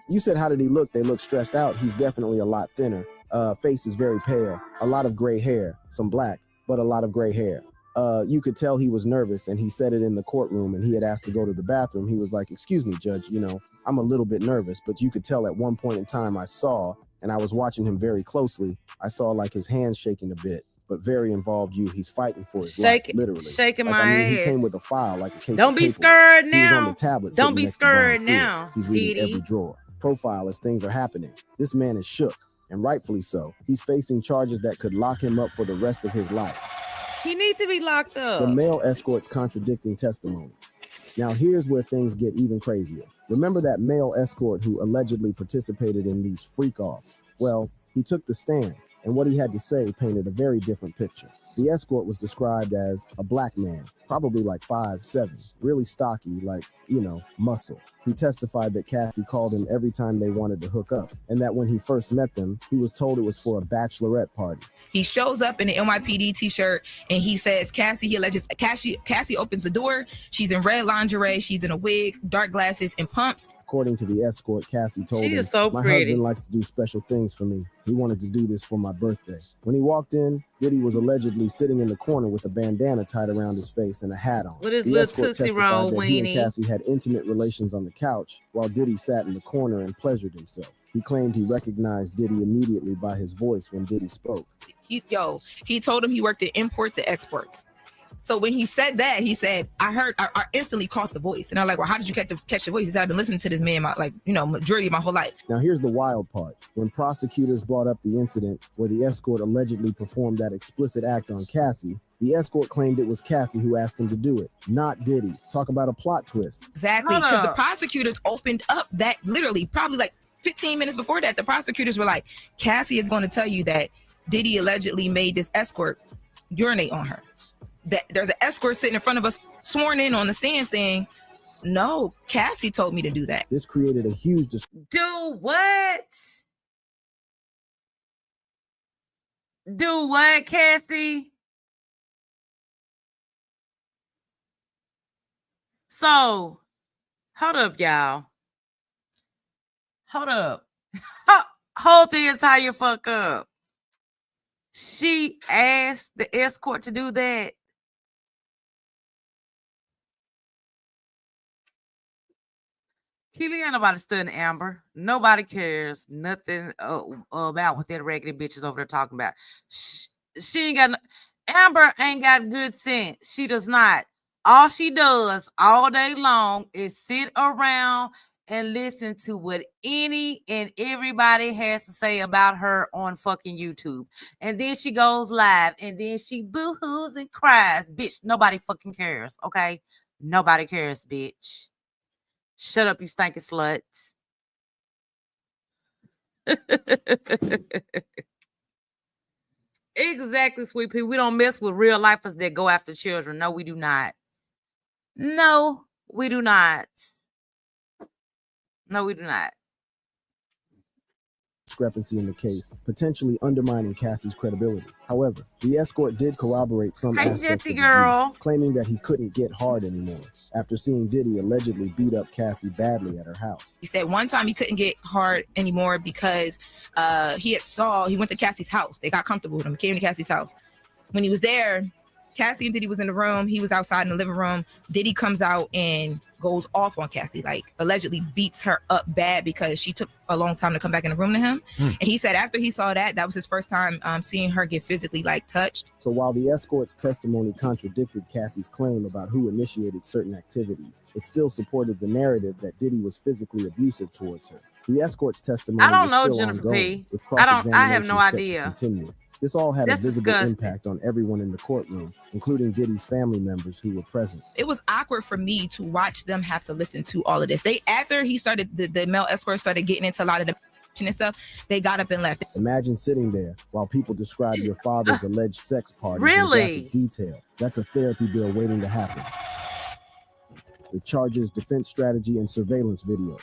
[SPEAKER 8] you said, how did he look? They look stressed out. He's definitely a lot thinner. Face is very pale, a lot of gray hair, some black, but a lot of gray hair. You could tell he was nervous, and he said it in the courtroom, and he had asked to go to the bathroom. He was like, excuse me, Judge, I'm a little bit nervous, but you could tell at one point in time I saw, and I was watching him very closely, I saw like his hands shaking a bit, but very involved he's fighting for his life, literally.
[SPEAKER 3] Shaking
[SPEAKER 8] He came with a file, like a case
[SPEAKER 3] Don't
[SPEAKER 8] of
[SPEAKER 3] be
[SPEAKER 8] paperwork.
[SPEAKER 3] scared
[SPEAKER 8] He
[SPEAKER 3] now.
[SPEAKER 8] was on the tablet.
[SPEAKER 3] Don't be scared
[SPEAKER 8] Steele.
[SPEAKER 3] now.
[SPEAKER 8] He's reading
[SPEAKER 3] Diddy.
[SPEAKER 8] every drawer. Profile as things are happening. This man is shook, and rightfully so. He's facing charges that could lock him up for the rest of his life.
[SPEAKER 3] He needs to be locked up.
[SPEAKER 8] The male escort's contradicting testimony. Now here's where things get even crazier. Remember that male escort who allegedly participated in these freak-offs? Well, He took the stand, and what he had to say painted a very different picture. The escort was described as a black man, probably like 5'7", really stocky, like, muscle. He testified that Cassie called him every time they wanted to hook up, and that when he first met them, he was told it was for a bachelorette party.
[SPEAKER 7] He shows up in an NYPD t-shirt and he says, Cassie opens the door. She's in red lingerie. She's in a wig, dark glasses, and pumps.
[SPEAKER 8] According to the escort, Cassie told him, my husband likes to do special things for me. He wanted to do this for my birthday. When he walked in, Diddy was allegedly sitting in the corner with a bandana tied around his face and a hat on.
[SPEAKER 3] With his
[SPEAKER 8] The
[SPEAKER 3] little
[SPEAKER 8] escort
[SPEAKER 3] Tootsie
[SPEAKER 8] testified
[SPEAKER 3] Roll
[SPEAKER 8] that he and
[SPEAKER 3] weenie.
[SPEAKER 8] Cassie had intimate relations on the couch while Diddy sat in the corner and pleasured himself. He claimed he recognized Diddy immediately by his voice when Diddy spoke.
[SPEAKER 7] He told him he worked in imports and exports. So when he said that, he said, I instantly caught the voice. And I'm like, well, how did you catch the voice? He said, I've been listening to this man, majority of my whole life.
[SPEAKER 8] Now, here's the wild part. When prosecutors brought up the incident where the escort allegedly performed that explicit act on Cassie, the escort claimed it was Cassie who asked him to do it, not Diddy. Talk about a plot twist.
[SPEAKER 7] Exactly, because the prosecutors opened up that literally probably like 15 minutes before that. The prosecutors were like, Cassie is going to tell you that Diddy allegedly made this escort urinate on her. That there's an escort sitting in front of us sworn in on the stand saying, no, Cassie told me to do that.
[SPEAKER 8] This created a huge
[SPEAKER 3] Do what? Do what, Cassie? So, hold up, y'all. Hold up. Hold the entire fuck up. She asked the escort to do that. Keely ain't nobody studying Amber. Nobody cares nothing about what that raggedy bitch is over there talking about. She ain't got Amber ain't got good sense. She does not. All she does all day long is sit around and listen to what any and everybody has to say about her on fucking YouTube. And then she goes live and then she boo-hoos and cries. Bitch, nobody fucking cares, okay? Nobody cares, bitch. Shut up, you stinking sluts. Exactly, sweet pea. We don't mess with real lifers that go after children. No, we do not. No, we do not. No, we do not.
[SPEAKER 8] Discrepancy in the case, potentially undermining Cassie's credibility. However, the escort did corroborate some aspects
[SPEAKER 3] Jesse
[SPEAKER 8] of the
[SPEAKER 3] girl.
[SPEAKER 8] abuse, claiming that he couldn't get hard anymore after seeing Diddy allegedly beat up Cassie badly at her house.
[SPEAKER 7] He said one time he couldn't get hard anymore because he went to Cassie's house. They got comfortable with him. He came to Cassie's house. When he was there, Cassie and Diddy was in the room. He was outside in the living room. Diddy comes out and goes off on Cassie, like allegedly beats her up bad because she took a long time to come back in the room to him. And he said after he saw that was his first time seeing her get physically touched.
[SPEAKER 8] So while the escort's testimony contradicted Cassie's claim about who initiated certain activities, it still supported the narrative that Diddy was physically abusive towards her. The escort's testimony
[SPEAKER 3] I don't
[SPEAKER 8] was
[SPEAKER 3] know,
[SPEAKER 8] still
[SPEAKER 3] Jennifer
[SPEAKER 8] ongoing,
[SPEAKER 3] P.
[SPEAKER 8] with
[SPEAKER 3] I have
[SPEAKER 8] cross-examination
[SPEAKER 3] no
[SPEAKER 8] set to
[SPEAKER 3] idea.
[SPEAKER 8] continue. This all had
[SPEAKER 3] That's
[SPEAKER 8] a visible
[SPEAKER 3] disgusting.
[SPEAKER 8] impact on everyone in the courtroom, including Diddy's family members who were present.
[SPEAKER 7] It was awkward for me to watch them have to listen to all of this. After he started, the male escort started getting into a lot of the and stuff, they got up and left.
[SPEAKER 8] Imagine sitting there while people describe your father's alleged sex parties
[SPEAKER 3] Really?
[SPEAKER 8] in graphic detail. That's a therapy bill waiting to happen. The charges, defense strategy, and surveillance video.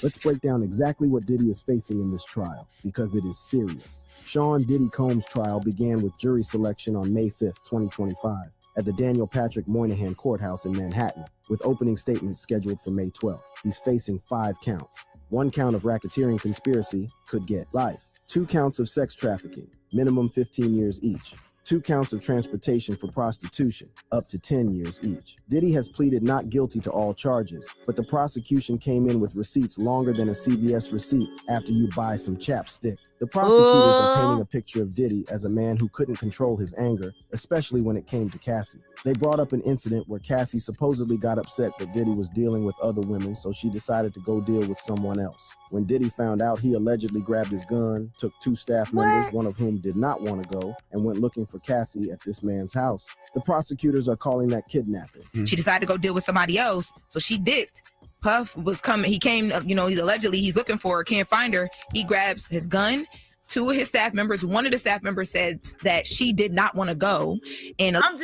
[SPEAKER 8] Let's break down exactly what Diddy is facing in this trial, because it is serious. Sean Diddy Combs' trial began with jury selection on May 5th, 2025, at the Daniel Patrick Moynihan Courthouse in Manhattan, with opening statements scheduled for May 12th. He's facing 5 counts. 1 count of racketeering conspiracy, could get life. 2 counts of sex trafficking, minimum 15 years each. 2 counts of transportation for prostitution, up to 10 years each. Diddy has pleaded not guilty to all charges, but the prosecution came in with receipts longer than a CVS receipt after you buy some chapstick. The prosecutors are painting a picture of Diddy as a man who couldn't control his anger, especially when it came to Cassie. They brought up an incident where Cassie supposedly got upset that Diddy was dealing with other women, so she decided to go deal with someone else. When Diddy found out, he allegedly grabbed his gun, took 2 staff members, one of whom did not want to go, and went looking for Cassie at this man's house. The prosecutors are calling that kidnapping.
[SPEAKER 7] She decided to go deal with somebody else, so she dipped. Puff was coming. He came, he's looking for her, can't find her. He grabs his gun, 2 of his staff members, one of the staff members said that she did not want to go. And
[SPEAKER 3] I'm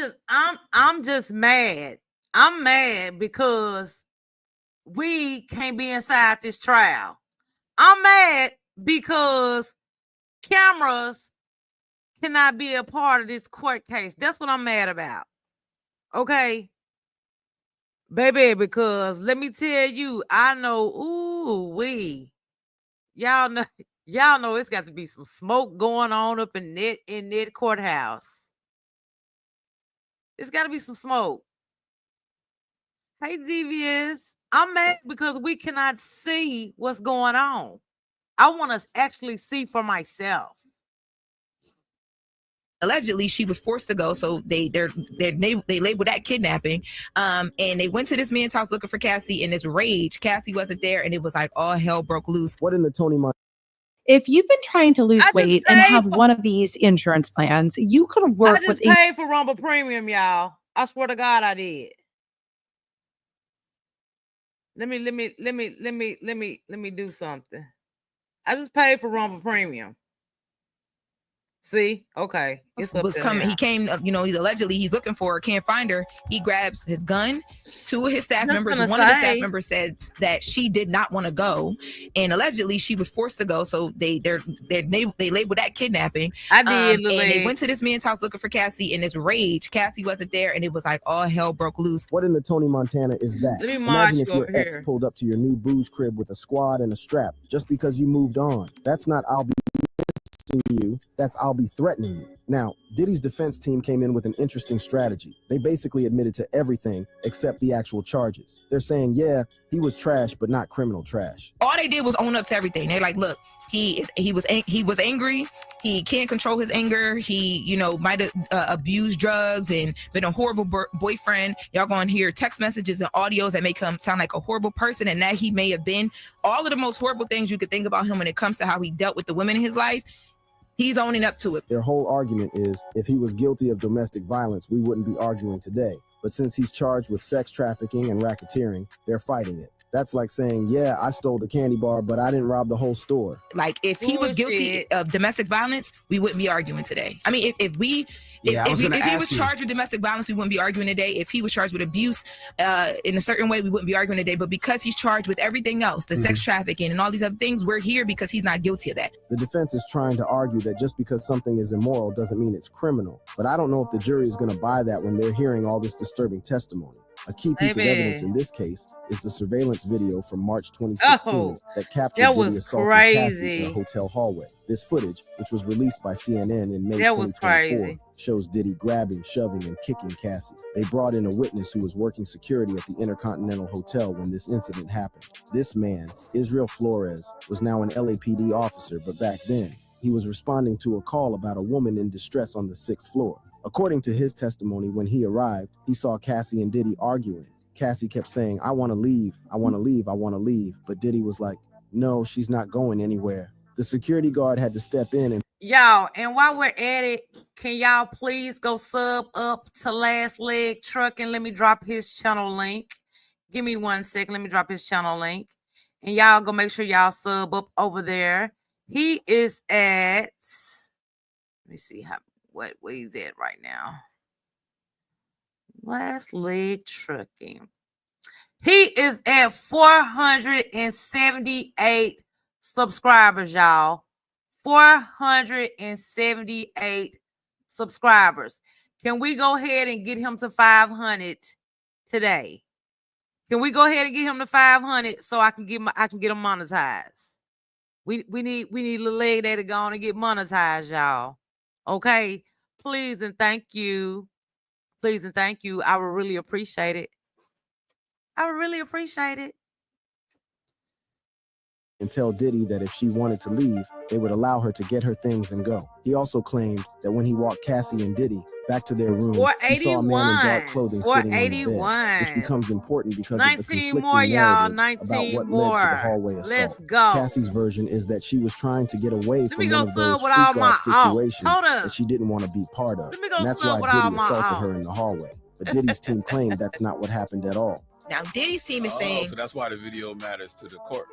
[SPEAKER 3] just mad. I'm mad because we can't be inside this trial. I'm mad because cameras cannot be a part of this court case. That's what I'm mad about. Okay, baby, because let me tell you, I know, y'all know it's got to be some smoke going on up in that courthouse. It's got to be some smoke. Hey, Devious, I'm mad because we cannot see what's going on. I want to actually see for myself.
[SPEAKER 7] Allegedly, she was forced to go, so they labeled that kidnapping. And they went to this man's house looking for Cassie. In this rage, Cassie wasn't there, and it was like all hell broke loose.
[SPEAKER 8] What in the Tony Montana?
[SPEAKER 12] If you've been trying to lose weight and have one of these insurance plans, you could work
[SPEAKER 3] I just
[SPEAKER 12] with.
[SPEAKER 3] paid for Rumble Premium, y'all. I swear to God, I did. Let me do something. I just paid for Rumble Premium. See, okay, it's
[SPEAKER 7] was coming. He came, he's looking for her, can't find her. He grabs his gun. 2 of his staff members, one of the staff members said that she did not want to go, and allegedly she was forced to go. So they labeled that kidnapping.
[SPEAKER 3] I did,
[SPEAKER 7] and they went to this man's house looking for Cassie. In this rage, Cassie wasn't there, and it was like all hell broke loose.
[SPEAKER 8] What in the Tony Montana is that? Imagine if your ex pulled up to your new booze crib with a squad and a strap just because you moved on. That's not I'll be you, that's I'll be threatening you. Now, Diddy's defense team came in with an interesting strategy. They basically admitted to everything except the actual charges. They're saying, yeah, he was trash, but not criminal trash.
[SPEAKER 7] All they did was own up to everything. They're like, look, he was angry. He can't control his anger. He, might have abused drugs and been a horrible boyfriend. Y'all gonna hear text messages and audios that make him sound like a horrible person, and that he may have been. All of the most horrible things you could think about him when it comes to how he dealt with the women in his life, he's owning up to it.
[SPEAKER 8] Their whole argument is, if he was guilty of domestic violence, we wouldn't be arguing today. But since he's charged with sex trafficking and racketeering, they're fighting it. That's like saying, yeah, I stole the candy bar, but I didn't rob the whole store.
[SPEAKER 7] Like, if he was guilty of domestic violence, we wouldn't be arguing today. I mean, if he was charged with domestic violence, we wouldn't be arguing today. If he was charged with abuse in a certain way, we wouldn't be arguing today. But because he's charged with everything else, the sex trafficking and all these other things, we're here because he's not guilty of that.
[SPEAKER 8] The defense is trying to argue that just because something is immoral doesn't mean it's criminal. But I don't know if the jury is going to buy that when they're hearing all this disturbing testimony. A key piece of evidence in this case is the surveillance video from March 2016 that captured Diddy assaulting Cassie in a hotel hallway. This footage, which was released by CNN in May 2024, shows Diddy grabbing, shoving, and kicking Cassie. They brought in a witness who was working security at the Intercontinental Hotel when this incident happened. This man, Israel Flores, was now an LAPD officer, but back then, he was responding to a call about a woman in distress on the 6th floor. According to his testimony, when he arrived, he saw Cassie and Diddy arguing. Cassie kept saying, I want to leave, I want to leave, I want to leave. But Diddy was like, no, she's not going anywhere. The security guard had to step in and...
[SPEAKER 3] Y'all, and while we're at it, can y'all please go sub up to Last Leg Truck and let me drop his channel link. Give me 1 second. Let me drop his channel link. And y'all go make sure y'all sub up over there. He is at... Let me see what he's at right now. Last Leg Trucking. He is at 478 subscribers, y'all. 478 subscribers. Can we go ahead and get him to 500 today? Can we go ahead and get him to 500 so I can get him monetized? We need a leg there to go on and get monetized, y'all. Okay, please and thank you. Please and thank you. I would really appreciate it. I would really appreciate it.
[SPEAKER 8] And tell Diddy that if she wanted to leave, they would allow her to get her things and go. He also claimed that when he walked Cassie and Diddy back to their room, he saw a man in dark clothing sitting on the bed, which becomes important because of the conflicting narratives about what led to the hallway assault.
[SPEAKER 3] Let's go.
[SPEAKER 8] Cassie's version is that she was trying to get away from one of those freak-off situations that she didn't want to be part of. And that's why Diddy assaulted her in the hallway. But Diddy's team claimed that's not what happened at all.
[SPEAKER 7] Now, Diddy's team is saying...
[SPEAKER 9] So that's why the video matters to the court.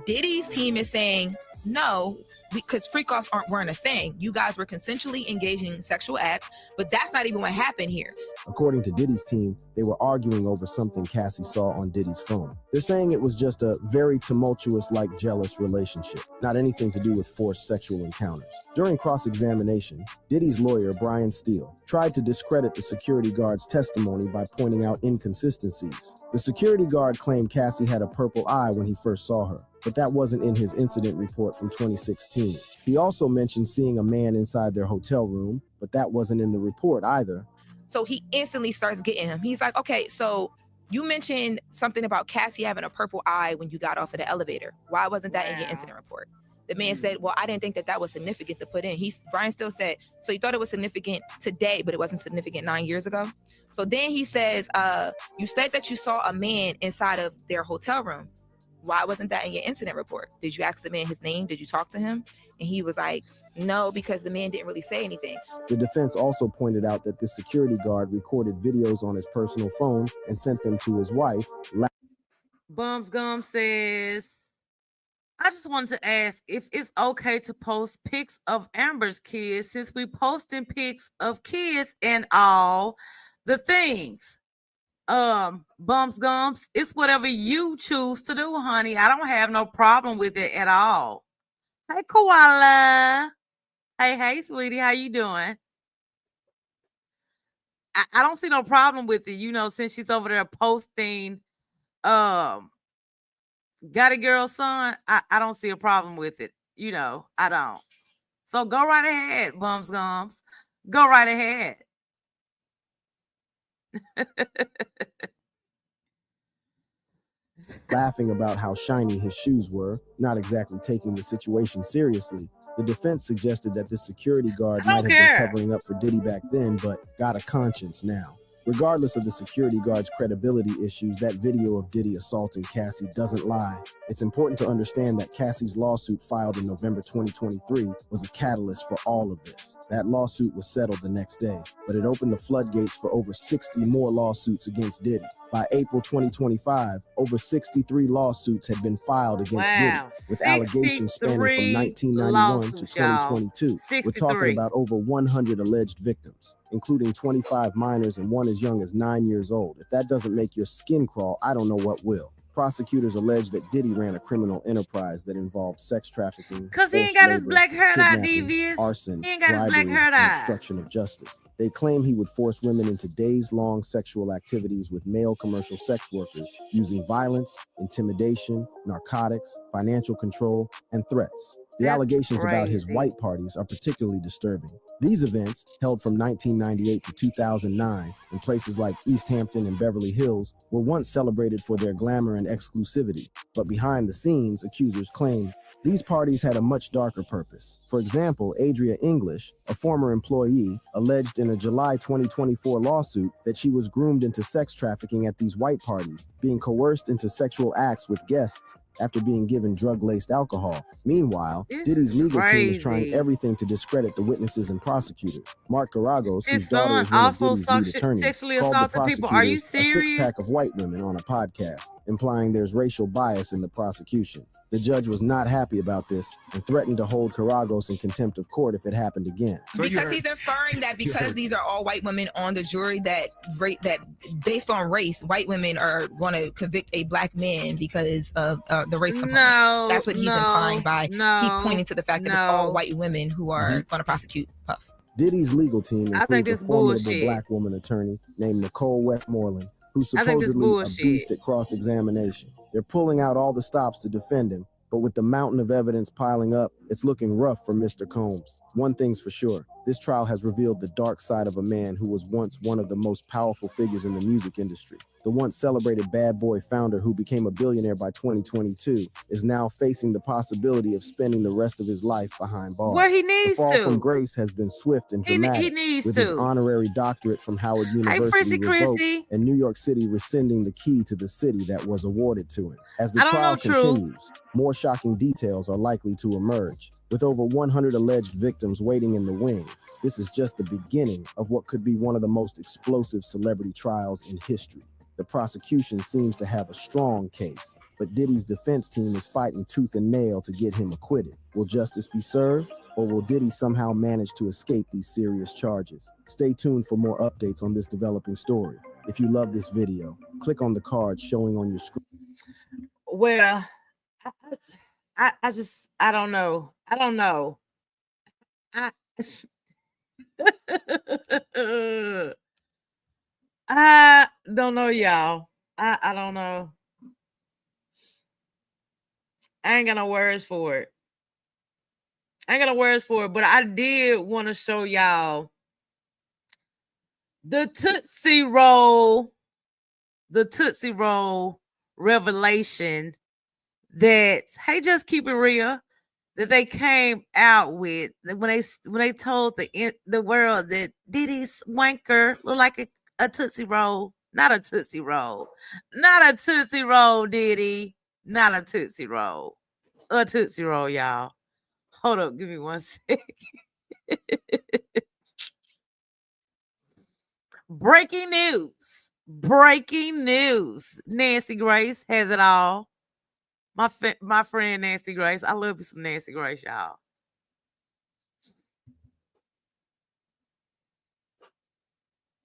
[SPEAKER 7] Diddy's team is saying, no, because freak offs weren't a thing. You guys were consensually engaging in sexual acts, but that's not even what happened here.
[SPEAKER 8] According to Diddy's team, they were arguing over something Cassie saw on Diddy's phone. They're saying it was just a very tumultuous, like jealous relationship, not anything to do with forced sexual encounters. During cross-examination, Diddy's lawyer, Brian Steele, tried to discredit the security guard's testimony by pointing out inconsistencies. The security guard claimed Cassie had a purple eye when he first saw her, but that wasn't in his incident report from 2016. He also mentioned seeing a man inside their hotel room, but that wasn't in the report either.
[SPEAKER 7] So he instantly starts getting him. He's like, okay, so you mentioned something about Cassie having a purple eye when you got off of the elevator. Why wasn't that in your incident report? The man said, well, I didn't think that was significant to put in. Brian still said, so you thought it was significant today, but it wasn't significant 9 years ago? So then he says, you said that you saw a man inside of their hotel room. Why wasn't that in your incident report? Did you ask the man his name? Did you talk to him? And he was like, no, because the man didn't really say anything.
[SPEAKER 8] The defense also pointed out that the security guard recorded videos on his personal phone and sent them to his wife.
[SPEAKER 3] Bums Gum says, I just wanted to ask if it's okay to post pics of Amber's kids since we posting pics of kids and all the things. Bums Gums, it's whatever you choose to do, honey. I don't have no problem with it at all. Hey, Koala. Hey, sweetie, how you doing? I don't see no problem with it, since she's over there posting Got a girl, son. I don't see a problem with it. I don't. So go right ahead, Bums Gums. Go right ahead.
[SPEAKER 8] Laughing about how shiny his shoes were, not exactly taking the situation seriously. The defense suggested that the security guard might have been covering up for Diddy back then, but got a conscience now. Regardless of the security guard's credibility issues, that video of Diddy assaulting Cassie doesn't lie. It's important to understand that Cassie's lawsuit filed in November 2023 was a catalyst for all of this. That lawsuit was settled the next day, but it opened the floodgates for over 60 more lawsuits against Diddy. By April 2025, over 63 lawsuits had been filed against Diddy, with allegations spanning from 1991 to 2022. We're talking about over 100 alleged victims, including 25 minors and one as young as 9 years old. If that doesn't make your skin crawl, I don't know what will. Prosecutors allege that Diddy ran a criminal enterprise that involved sex trafficking,
[SPEAKER 3] because he ain't got his black hair out, Devious.
[SPEAKER 8] Arson,
[SPEAKER 3] he ain't got his black
[SPEAKER 8] bribery,
[SPEAKER 3] hair
[SPEAKER 8] and
[SPEAKER 3] out.
[SPEAKER 8] obstruction of justice. They claim he would force women into days-long sexual activities with male commercial sex workers using violence, intimidation, narcotics, financial control, and threats. The allegations about his white parties are particularly disturbing. These events, held from 1998 to 2009 in places like East Hampton and Beverly Hills, were once celebrated for their glamour and exclusivity. But behind the scenes, accusers claim these parties had a much darker purpose. For example, Adria English, a former employee, alleged in a July 2024 lawsuit that she was groomed into sex trafficking at these white parties, being coerced into sexual acts with guests after being given drug-laced alcohol. Meanwhile, Diddy's legal team is trying everything to discredit the witnesses and prosecutors. Mark Garagos, whose daughter is one of Diddy's lead attorneys, called the prosecutors a six-pack of white women on a podcast, implying there's racial bias in the prosecution. The judge was not happy about this and threatened to hold Garagos in contempt of court if it happened again.
[SPEAKER 7] Because he's inferring that because these are all white women on the jury, that based on race, white women are going to convict a black man because of the race component.
[SPEAKER 3] No,
[SPEAKER 7] that's what he's implying by he pointing to the fact that it's all
[SPEAKER 3] no.
[SPEAKER 7] white women who are going to prosecute Puff.
[SPEAKER 8] Diddy's legal team
[SPEAKER 3] I think
[SPEAKER 8] includes a
[SPEAKER 3] this
[SPEAKER 8] formidable
[SPEAKER 3] bullshit.
[SPEAKER 8] black woman attorney named Nicole Westmoreland, who's supposedly a beast at cross-examination. They're pulling out all the stops to defend him, but with the mountain of evidence piling up, it's looking rough for Mr. Combs. One thing's for sure, this trial has revealed the dark side of a man who was once one of the most powerful figures in the music industry. The once celebrated Bad Boy founder who became a billionaire by 2022 is now facing the possibility of spending the rest of his life behind bars.
[SPEAKER 3] Where he needs
[SPEAKER 8] the fall
[SPEAKER 3] to.
[SPEAKER 8] from grace has been swift and dramatic,
[SPEAKER 3] He needs
[SPEAKER 8] with
[SPEAKER 3] to.
[SPEAKER 8] his honorary doctorate from Howard University revoked
[SPEAKER 3] Chrissy.
[SPEAKER 8] and New York City rescinding the key to the city that was awarded to him. As the
[SPEAKER 3] I don't
[SPEAKER 8] trial
[SPEAKER 3] know, True.
[SPEAKER 8] continues, more shocking details are likely to emerge. With over 100 alleged victims waiting in the wings, this is just the beginning of what could be one of the most explosive celebrity trials in history. The prosecution seems to have a strong case, but Diddy's defense team is fighting tooth and nail to get him acquitted. Will justice be served, or will Diddy somehow manage to escape these serious charges? Stay tuned for more updates on this developing story. If you love this video, click on the card showing on your screen.
[SPEAKER 3] Well, I don't know. I don't know. I don't know, y'all. I don't know. I ain't got no words for it. But I did want to show y'all the Tootsie Roll revelation that, hey, just keep it real, that they came out with when they told the world that Diddy's wanker looked like a Tootsie Roll. Not a Tootsie Roll. Not a Tootsie Roll, Diddy. Not a Tootsie Roll. A Tootsie Roll, y'all. Hold up. Give me 1 second. Breaking news. Nancy Grace has it all. My friend Nancy Grace. I love you some Nancy Grace, y'all.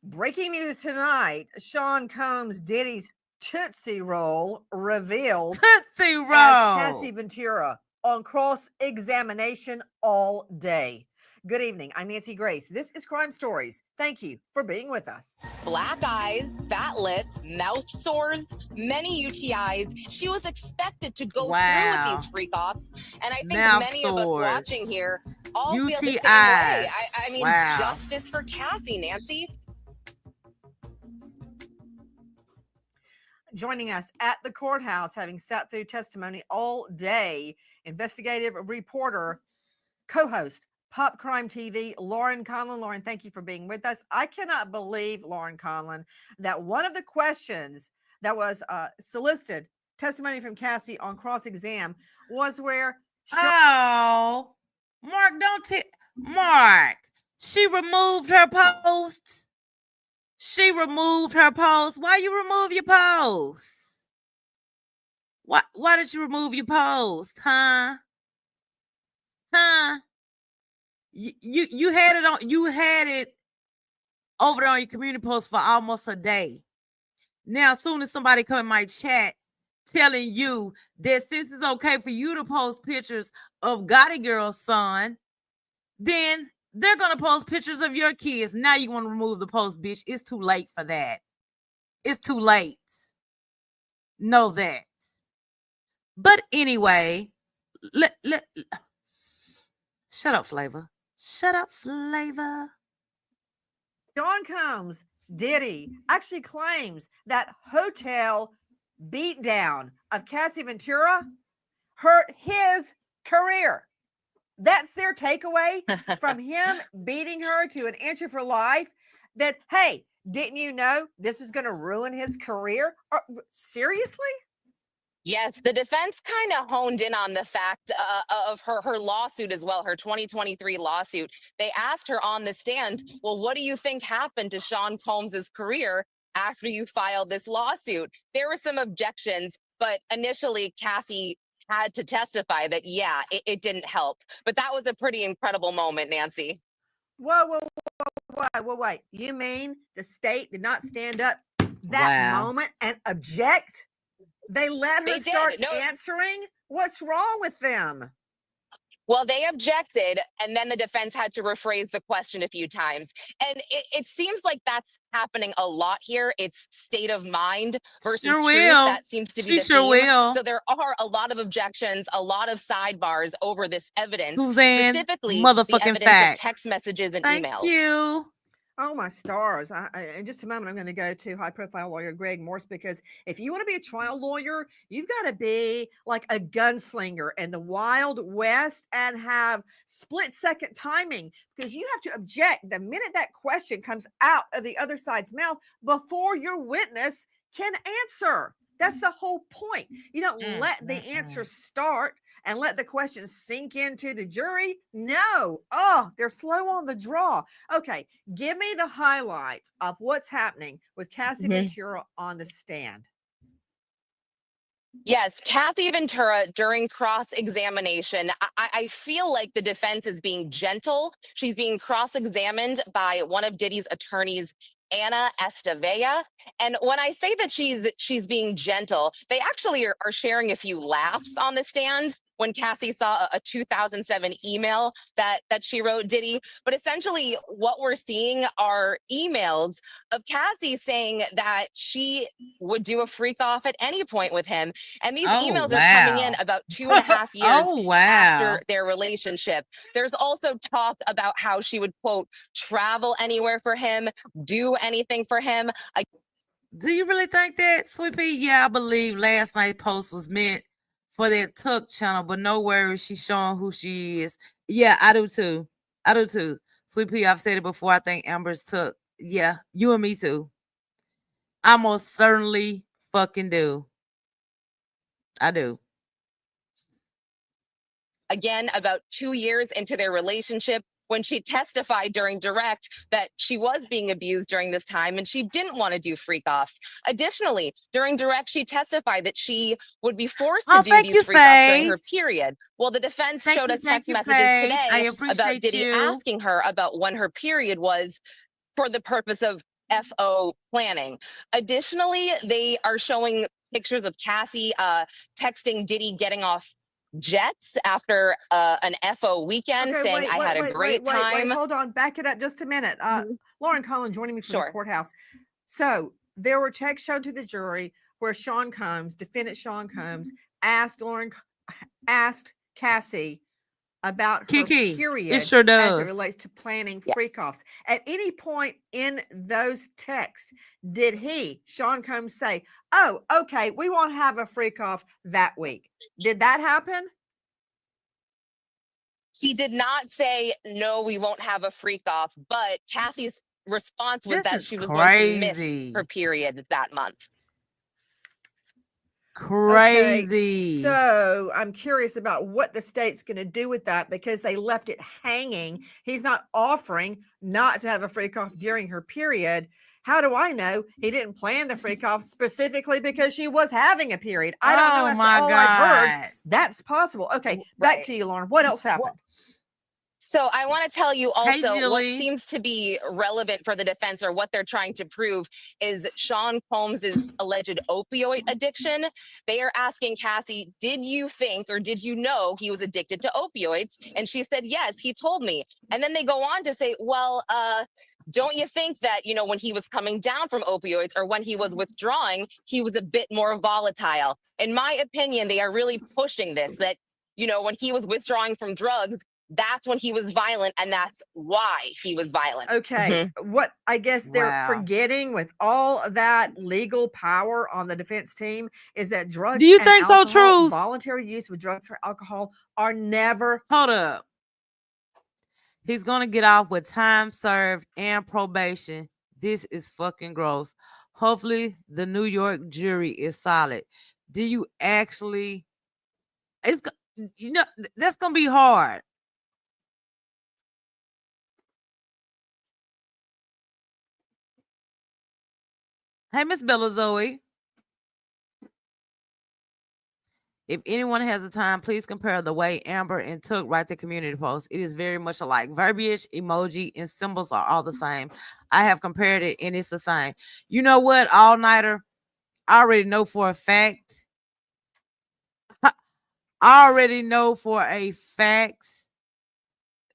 [SPEAKER 14] Breaking news tonight. Sean Combs, Diddy's Tootsie Roll revealed
[SPEAKER 3] Tootsie Roll
[SPEAKER 14] as Cassie Ventura on cross-examination all day. Good evening. I'm Nancy Grace. This is Crime Stories. Thank you for being with us.
[SPEAKER 15] Black eyes, fat lips, mouth sores, many UTIs. She was expected to go through with these freak offs. And I think many of us watching here all feel the same way. I mean, justice for Cassie, Nancy.
[SPEAKER 14] Joining us at the courthouse, having sat through testimony all day, investigative reporter, co-host, Pop Crime TV, Lauren Conlon. Lauren, thank you for being with us. I cannot believe, Lauren Conlon, that one of the questions that was solicited, testimony from Cassie on cross-exam, was where...
[SPEAKER 3] Mark, Mark, she removed her post. Why you remove your post? Why did you remove your post? Huh? You had it over there on your community post for almost a day. Now, as soon as somebody come in my chat telling you that since it's okay for you to post pictures of Gotti Girl's son, then they're going to post pictures of your kids. Now you want to remove the post, bitch. It's too late for that. It's too late. Know that. But anyway, shut up, Flavor. Shut up, Flavor.
[SPEAKER 14] Sean Combs, Diddy, actually claims that hotel beatdown of Cassie Ventura hurt his career. That's their takeaway from him beating her to an inch of her life. That, hey, didn't you know this is going to ruin his career? Seriously?
[SPEAKER 15] Yes, the defense kind of honed in on the fact of her lawsuit as well, her 2023 lawsuit. They asked her on the stand, well, what do you think happened to Sean Combs's career after you filed this lawsuit? There were some objections, but initially Cassie had to testify that, yeah, it didn't help. But that was a pretty incredible moment, Nancy.
[SPEAKER 14] Whoa, wait. You mean the state did not stand up that moment and object? They let her start answering? What's wrong with them?
[SPEAKER 15] Well, they objected, and then the defense had to rephrase the question a few times. And it seems like that's happening a lot here. It's state of mind versus truth. That seems to be the theme. So there are a lot of objections, a lot of sidebars over this evidence.
[SPEAKER 3] Suzanne,
[SPEAKER 15] specifically
[SPEAKER 3] motherfucking
[SPEAKER 15] the evidence
[SPEAKER 3] facts.
[SPEAKER 15] of text messages and
[SPEAKER 3] Thank
[SPEAKER 15] emails.
[SPEAKER 3] you.
[SPEAKER 14] Oh, my stars. In just a moment, I'm going to go to high-profile lawyer Greg Morse, because if you want to be a trial lawyer, you've got to be like a gunslinger in the Wild West and have split-second timing, because you have to object the minute that question comes out of the other side's mouth before your witness can answer. That's the whole point. You don't let the answer start and let the questions sink into the jury? No. Oh, they're slow on the draw. Okay, give me the highlights of what's happening with Cassie Ventura on the stand.
[SPEAKER 15] Yes, Cassie Ventura during cross-examination, I feel like the defense is being gentle. She's being cross-examined by one of Diddy's attorneys, Anna Estevea. And when I say that she's being gentle, they actually are sharing a few laughs on the stand when Cassie saw a 2007 email that she wrote Diddy. But essentially what we're seeing are emails of Cassie saying that she would do a freak off at any point with him. And these emails are coming in about 2.5 years after their relationship. There's also talk about how she would, quote, travel anywhere for him, do anything for him.
[SPEAKER 3] Do you really think that, Sweet Pea? Yeah, I believe last night's post was meant for that Tuck channel, but no worries, she's showing who she is. Yeah, I do too. Sweet Pea, I've said it before. I think Amber's Tuck. Yeah, you and me too. I most certainly fucking do. I do.
[SPEAKER 15] Again, about 2 years into their relationship, when she testified during direct that she was being abused during this time and she didn't want to do freak-offs. Additionally, during direct, she testified that she would be forced to do these freak-offs during her period. Well, the defense showed us text messages today about Diddy asking her about when her period was for the purpose of FO planning. Additionally, they are showing pictures of Cassie texting Diddy getting off jets after an FO weekend, saying I had a great time.
[SPEAKER 14] Hold on, back it up just a minute. Lauren Cullen joining me from the courthouse. So there were texts shown to the jury where defendant Sean Combs, asked Cassie about her period
[SPEAKER 3] it sure does.
[SPEAKER 14] as it relates to planning freak-offs. At any point in those texts, did Sean Combs, say, oh, okay, we won't have a freak-off that week? Did that happen?
[SPEAKER 15] He did not say, no, we won't have a freak-off, but Cassie's response was that she was going to miss her period that month.
[SPEAKER 3] Crazy.
[SPEAKER 14] Okay, so I'm curious about what the state's going to do with that, because they left it hanging. He's not offering not to have a freak off during her period. How do I know he didn't plan the freak off specifically because she was having a period? I don't know. After all I've heard, that's possible. Okay, back to you, Lauren. What else happened?
[SPEAKER 15] So I want to tell you also what seems to be relevant for the defense, or what they're trying to prove, is Sean Combs's alleged opioid addiction. They are asking Cassie, did you think or did you know he was addicted to opioids? And she said, yes, he told me. And then they go on to say, well, don't you think that, when he was coming down from opioids or when he was withdrawing, he was a bit more volatile? In my opinion, they are really pushing this, that, when he was withdrawing from drugs, that's when he was violent, and that's why he was violent.
[SPEAKER 14] Okay, what I guess they're forgetting with all of that legal power on the defense team is that drugs
[SPEAKER 3] Do you think so, Truth?
[SPEAKER 14] Voluntary use of drugs or alcohol are never.
[SPEAKER 3] Hold up. He's going to get off with time served and probation. This is fucking gross. Hopefully the New York jury is solid. Do you actually... that's going to be hard. Hey, Miss Bella Zoe. If anyone has the time, please compare the way Amber and Tuck write the community post. It is very much alike. Verbiage, emoji, and symbols are all the same. I have compared it, and it's the same. You know what, all-nighter? I already know for a fact.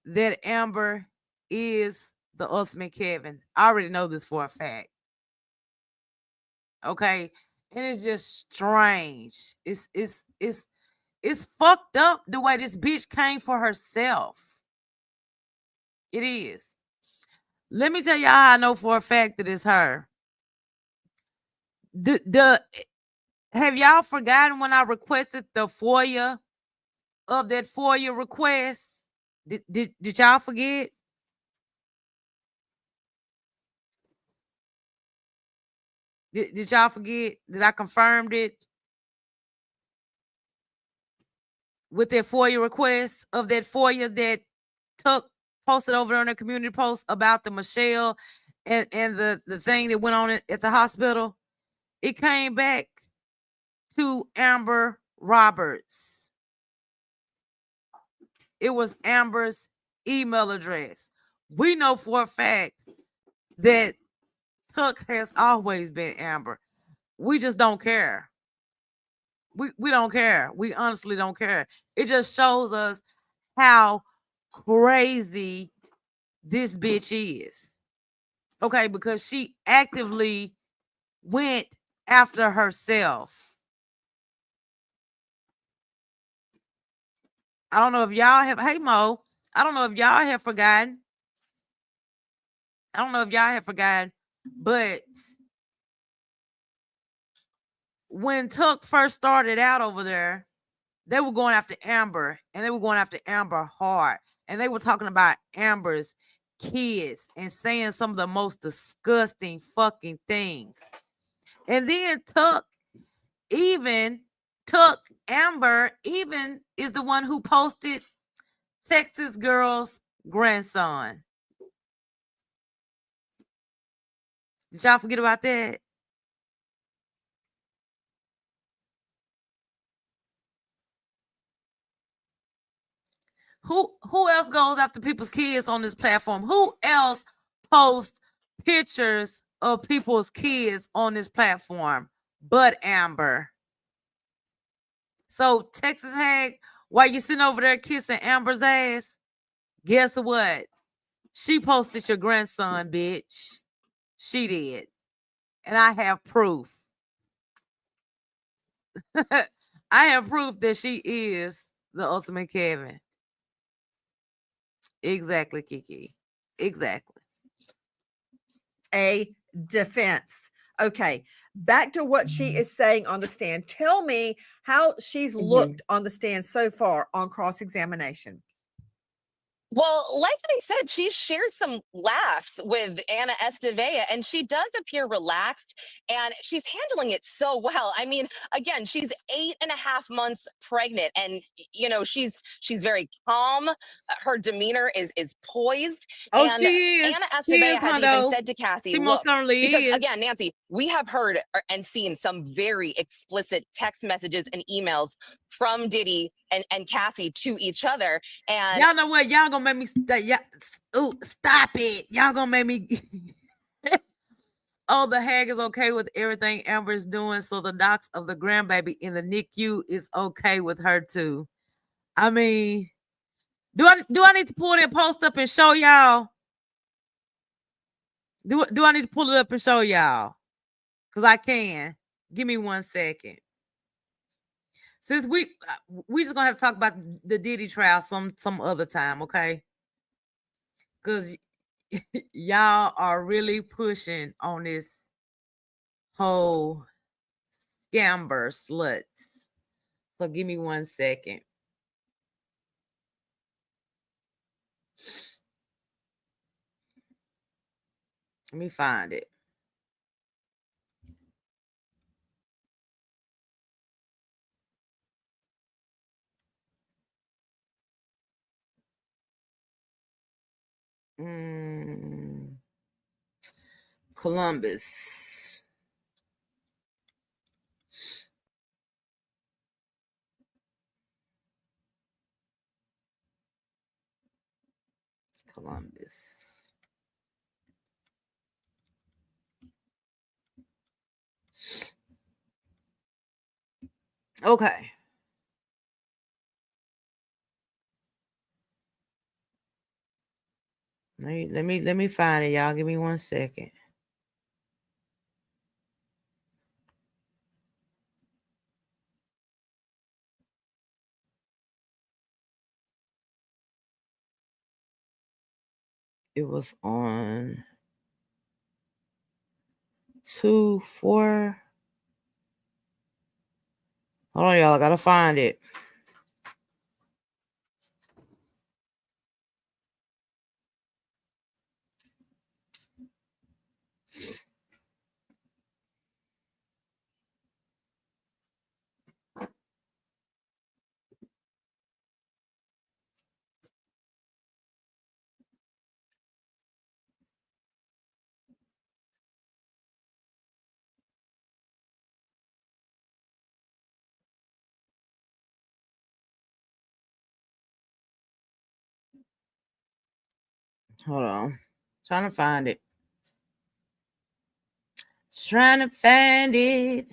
[SPEAKER 3] That Amber is the ultimate Kevin. I already know this for a fact. Okay, and it's just strange. It's fucked up the way this bitch came for herself. It is. Let me tell y'all how I know for a fact that it's her. Have y'all forgotten when I requested the FOIA of that FOIA request? Did y'all forget? Did y'all forget that I confirmed it? with their FOIA request of that FOIA that posted over on their community post about the Michelle and the thing that went on at the hospital, it came back to Amber Roberts. It was Amber's email address. We know for a fact that Tuck has always been Amber. We just don't care. We don't care. We honestly don't care. It just shows us how crazy this bitch is. Okay, because she actively went after herself. I don't know if y'all have, hey Mo, I don't know if y'all have forgotten. But when Tuck first started out over there, they were going after Amber, and they were going after Amber hard. And they were talking about Amber's kids and saying some of the most disgusting fucking things. And then Amber even is the one who posted Texas girl's grandson. Did y'all forget about that? Who else goes after people's kids on this platform? Who else posts pictures of people's kids on this platform but Amber? So Texas Hag, while you sitting over there kissing Amber's ass, guess what? She posted your grandson, bitch. She did. And I have proof. I have proof that she is the ultimate Kevin. Exactly, Kiki. Exactly.
[SPEAKER 14] A defense. Okay, back to what she is saying on the stand. Tell me how she's looked on the stand so far on cross-examination.
[SPEAKER 15] Well, like I said, she shared some laughs with Anna Estevea, and she does appear relaxed, and she's handling it so well. I mean, again, she's 8.5 months pregnant, and she's very calm. Her demeanor is poised.
[SPEAKER 3] Oh,
[SPEAKER 15] And
[SPEAKER 3] she is.
[SPEAKER 15] Anna
[SPEAKER 3] She
[SPEAKER 15] Estevea
[SPEAKER 3] is,
[SPEAKER 15] has even
[SPEAKER 3] Hondo.
[SPEAKER 15] said to Cassie,
[SPEAKER 3] She most
[SPEAKER 15] "Look,"
[SPEAKER 3] certainly
[SPEAKER 15] because
[SPEAKER 3] is.
[SPEAKER 15] again, Nancy, we have heard and seen some very explicit text messages and emails from Diddy and Cassie to each other. And
[SPEAKER 3] y'all know what? Y'all gonna make me stop it. Y'all gonna make me. Oh, the Hag is okay with everything Amber's doing, so the docs of the grandbaby in the NICU is okay with her too. I mean, do I need to pull that post up and show y'all? Do I need to pull it up and show y'all? Because I can. Give me 1 second. Since we just gonna have to talk about the Diddy trial some other time, okay? Because y'all are really pushing on this whole scamber sluts. So give me 1 second. Let me find it. Columbus. Okay. Let me find it, y'all. Give me 1 second. It was on 2-4. Hold on, y'all. I gotta find it. Hold on. Trying to find it. Trying to find it.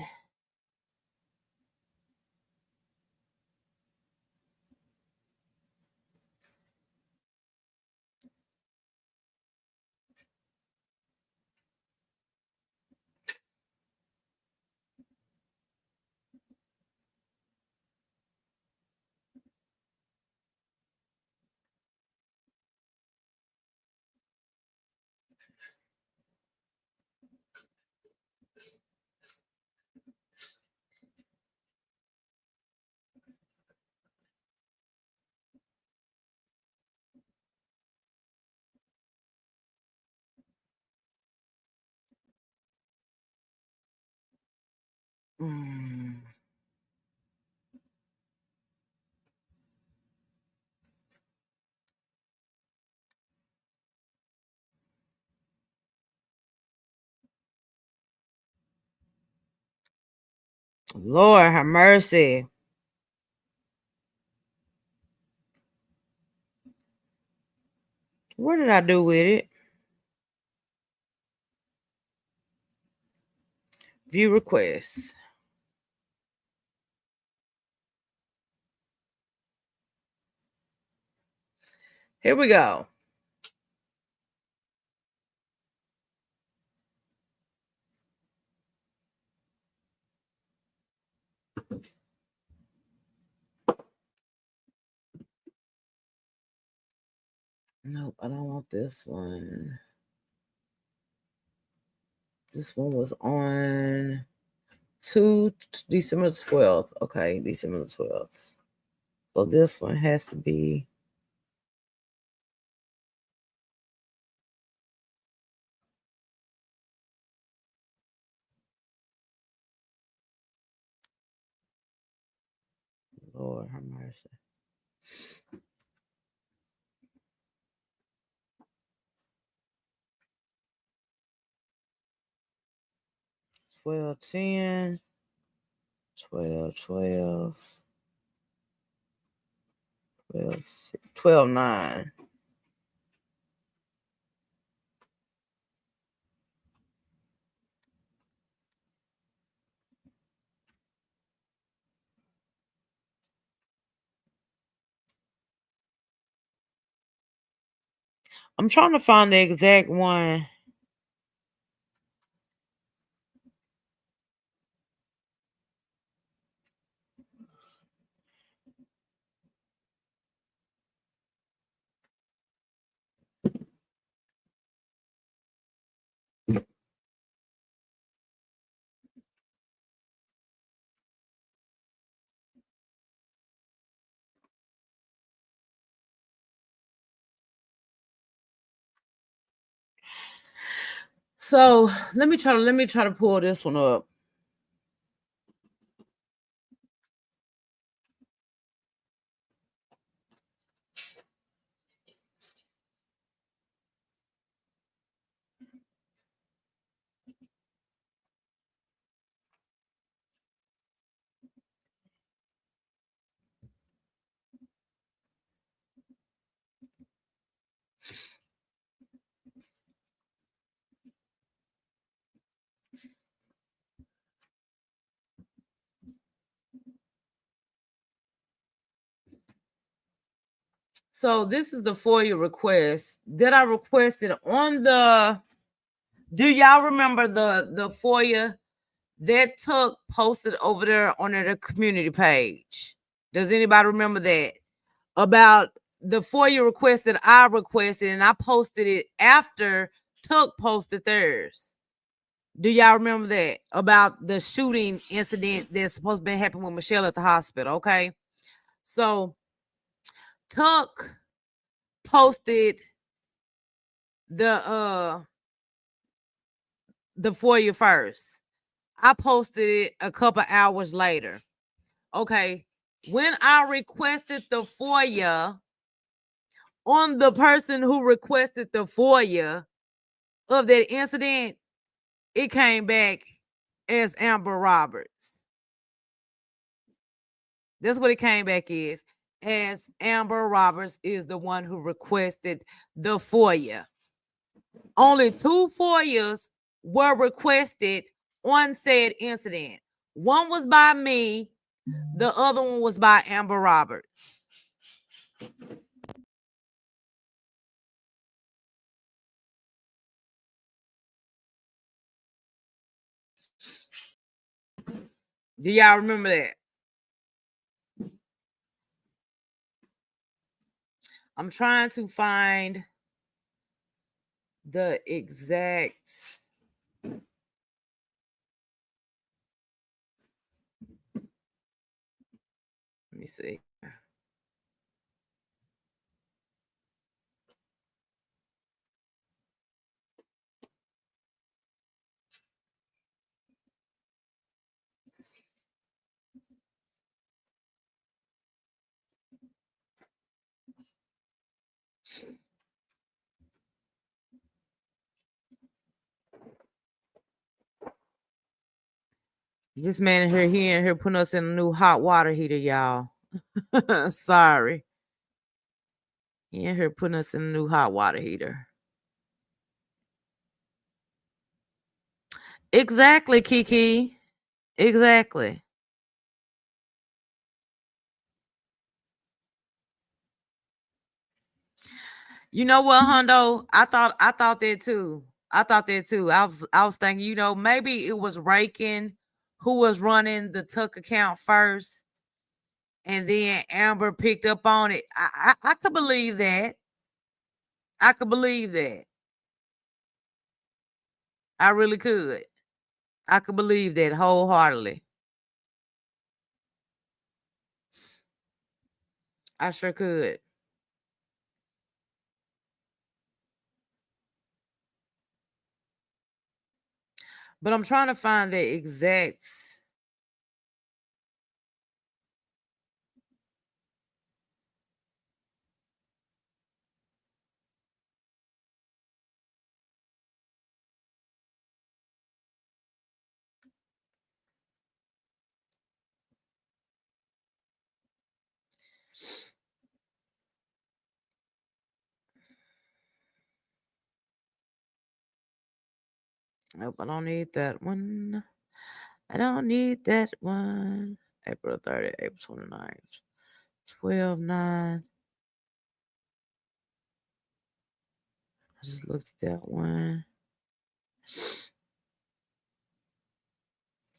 [SPEAKER 3] Lord have mercy. What did I do with it? View requests. Here we go. Nope, I don't want this one. This one was on December 12th. Okay, December 12th. So this one has to be. Lord have mercy. Twelve 10, 12 12, 12 9. I'm trying to find the exact one. So let me try to pull this one up. So this is the FOIA request that I requested on the. Do y'all remember the FOIA that Tuck posted over there on their community page? Does anybody remember that? About the FOIA request that I requested, and I posted it after Tuck posted theirs. Do y'all remember that? About the shooting incident that's supposed to be happening with Michelle at the hospital, okay? So Tuck posted the FOIA first. I posted it a couple hours later. Okay. When I requested the FOIA on the person who requested the FOIA of that incident, it came back as Amber Roberts. That's what it came back as. as Amber Roberts is the one who requested the FOIA. Only 2 FOIAs were requested on said incident. One was by me, the other one was by Amber Roberts. Do y'all remember that? I'm trying to find the exact. Let me see. This man in here, he in here putting us in a new hot water heater, y'all. Sorry. He in here putting us in a new hot water heater. Exactly, Kiki. Exactly. You know what, Hondo? I thought that too. I was thinking, you know, maybe it was Rakin who was running the Tuck account first, and then Amber picked up on it. I could believe that. I could believe that. I really could. I could believe that wholeheartedly. I sure could. But I'm trying to find the exact. Nope, I don't need that one. I don't need that one. April 30th, April 29th, 12/9. I just looked at that one.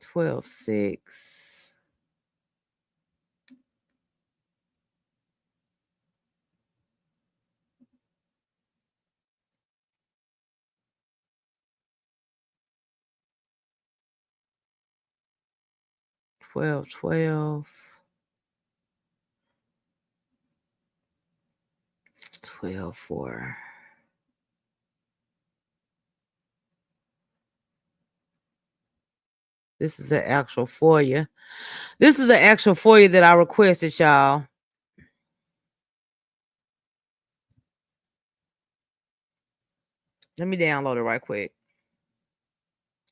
[SPEAKER 3] 12/6. 12/12. 12/4. This is the actual FOIA. This is the actual FOIA that I requested, y'all. Let me download it right quick.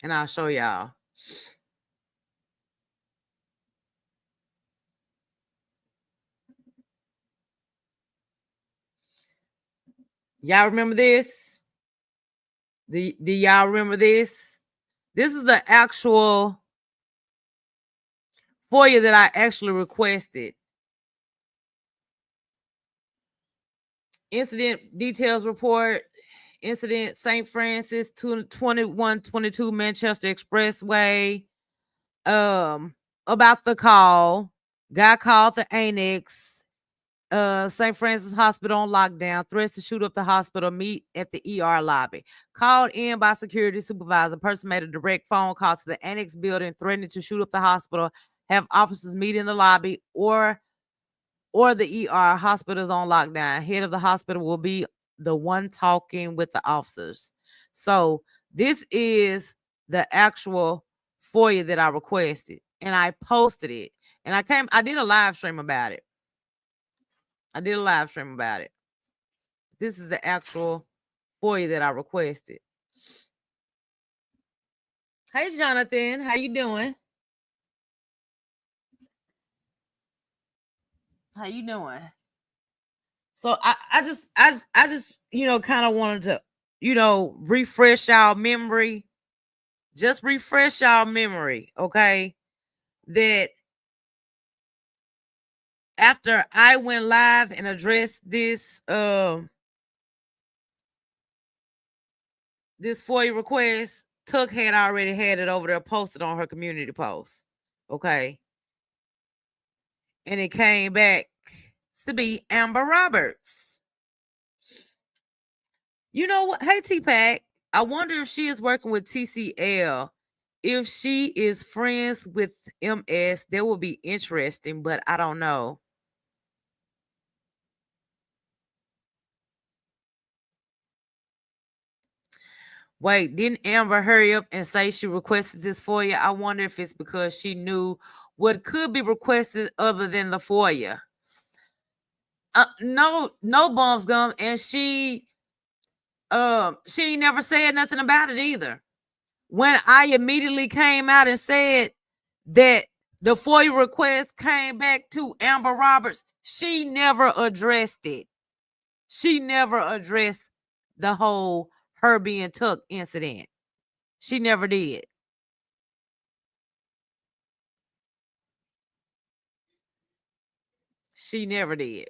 [SPEAKER 3] And I'll show y'all. Y'all remember this? Do y'all remember this? This is the actual FOIA that I actually requested. Incident details report. Incident St. Francis 2122 Manchester Expressway. About the call. Guy called the annex. St. Francis Hospital on lockdown. Threats to shoot up the hospital. Meet at the ER lobby. Called in by security supervisor. Person made a direct phone call to the annex building, threatening to shoot up the hospital. Have officers meet in the lobby or the ER. Hospital's on lockdown. Head of the hospital will be the one talking with the officers. So this is the actual FOIA that I requested, and I posted it. And I did a live stream about it. This is the actual FOIA that I requested. Hey, Jonathan, how you doing? How you doing? So I just kind of wanted to refresh our memory. Just refresh our memory, okay? That after I went live and addressed this this FOIA request, Tuck had already had it over there posted on her community post. Okay. And it came back to be Amber Roberts. You know what? Hey, T-Pac, I wonder if she is working with TCL. If she is friends with MS, that would be interesting, but I don't know. Wait, didn't Amber hurry up and say she requested this FOIA? I wonder if it's because she knew what could be requested other than the FOIA. No bumps gum, and she never said nothing about it either. When I immediately came out and said that the FOIA request came back to Amber Roberts, she never addressed it. She never addressed the whole her being took incident. She never did. She never did.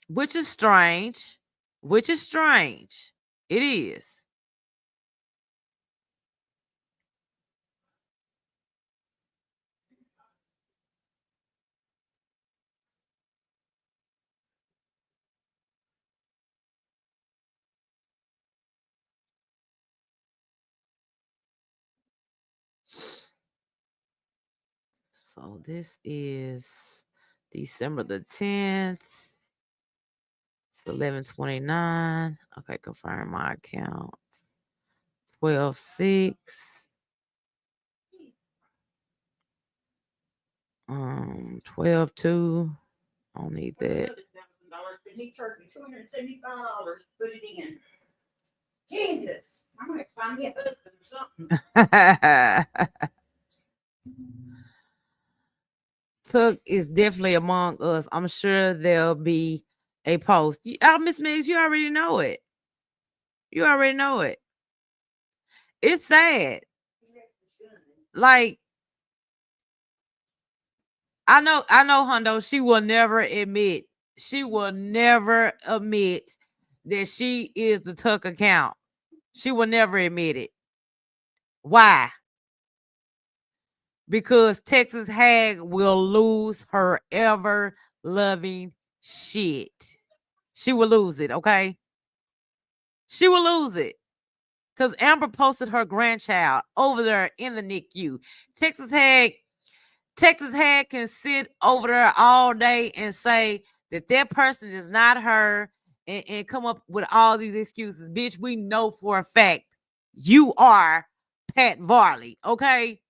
[SPEAKER 3] Which is strange. Which is strange. It is. So this is December the 10th. It's 11/29. Okay, confirm my account. 12/6. 12/2. I don't need that.
[SPEAKER 16] He charged me $275. Put it in. Jesus, I'm gonna find me a husband or something.
[SPEAKER 3] Tuck is definitely among us. I'm sure there'll be a post. Miss Miggs, you already know it. You already know it. It's sad. Like, I know, Hundo, she will never admit that she is the Tuck account. She will never admit it. Why? Because Texas Hag will lose her ever loving shit. She will lose it, okay? She will lose it. Because Amber posted her grandchild over there in the NICU. Texas Hag can sit over there all day and say that person is not her and come up with all these excuses. Bitch, we know for a fact you are Pat Varley, okay?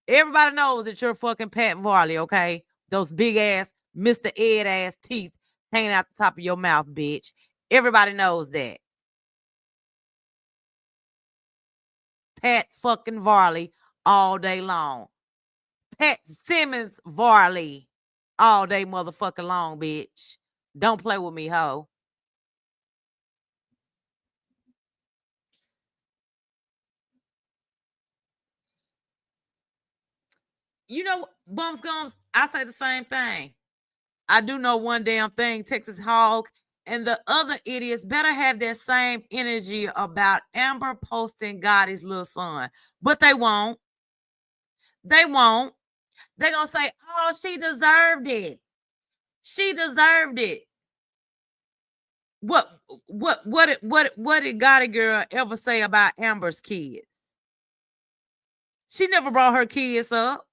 [SPEAKER 3] Everybody knows that you're fucking Pat Varley, okay? Those big ass Mr. Ed ass teeth hanging out the top of your mouth, bitch. Everybody knows that. Pat fucking Varley all day long. Pat Simmons Varley all day motherfucking long, bitch. Don't play with me, ho. You know, Bums Gums, I say the same thing. I do know one damn thing, Texas Hog and the other idiots better have that same energy about Amber posting Gotti's little son. But they won't. They won't. They're going to say, oh, she deserved it. She deserved it. What did Gotti girl ever say about Amber's kids? She never brought her kids up.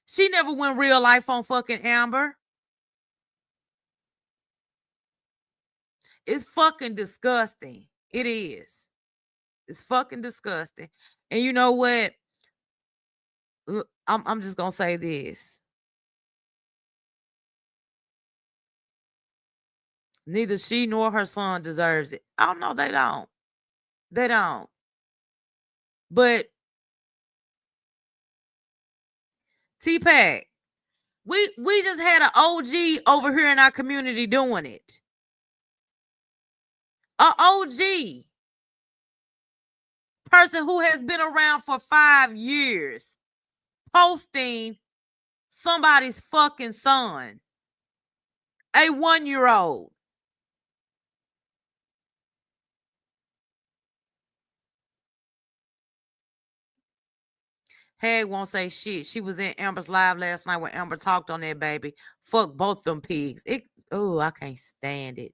[SPEAKER 3] She never went real life on fucking Amber. It's fucking disgusting. It is. It's fucking disgusting. And you know what? I'm just gonna say this. Neither she nor her son deserves it. Oh no, they don't. They don't. But T-Pack. We just had an OG over here in our community doing it. An OG person who has been around for 5 years posting somebody's fucking son, a 1-year-old. Hag won't say shit. She was in Amber's live last night when Amber talked on that baby. Fuck both them pigs. I can't stand it.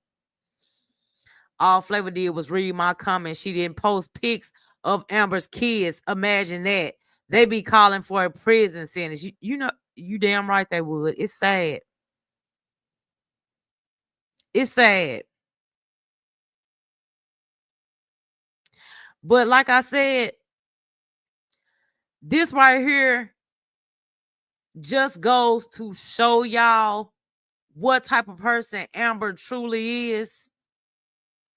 [SPEAKER 3] All Flavor did was read my comments. She didn't post pics of Amber's kids. Imagine that. They be calling for a prison sentence. You know, you damn right they would. It's sad. It's sad. But like I said, this right here just goes to show y'all what type of person Amber truly is.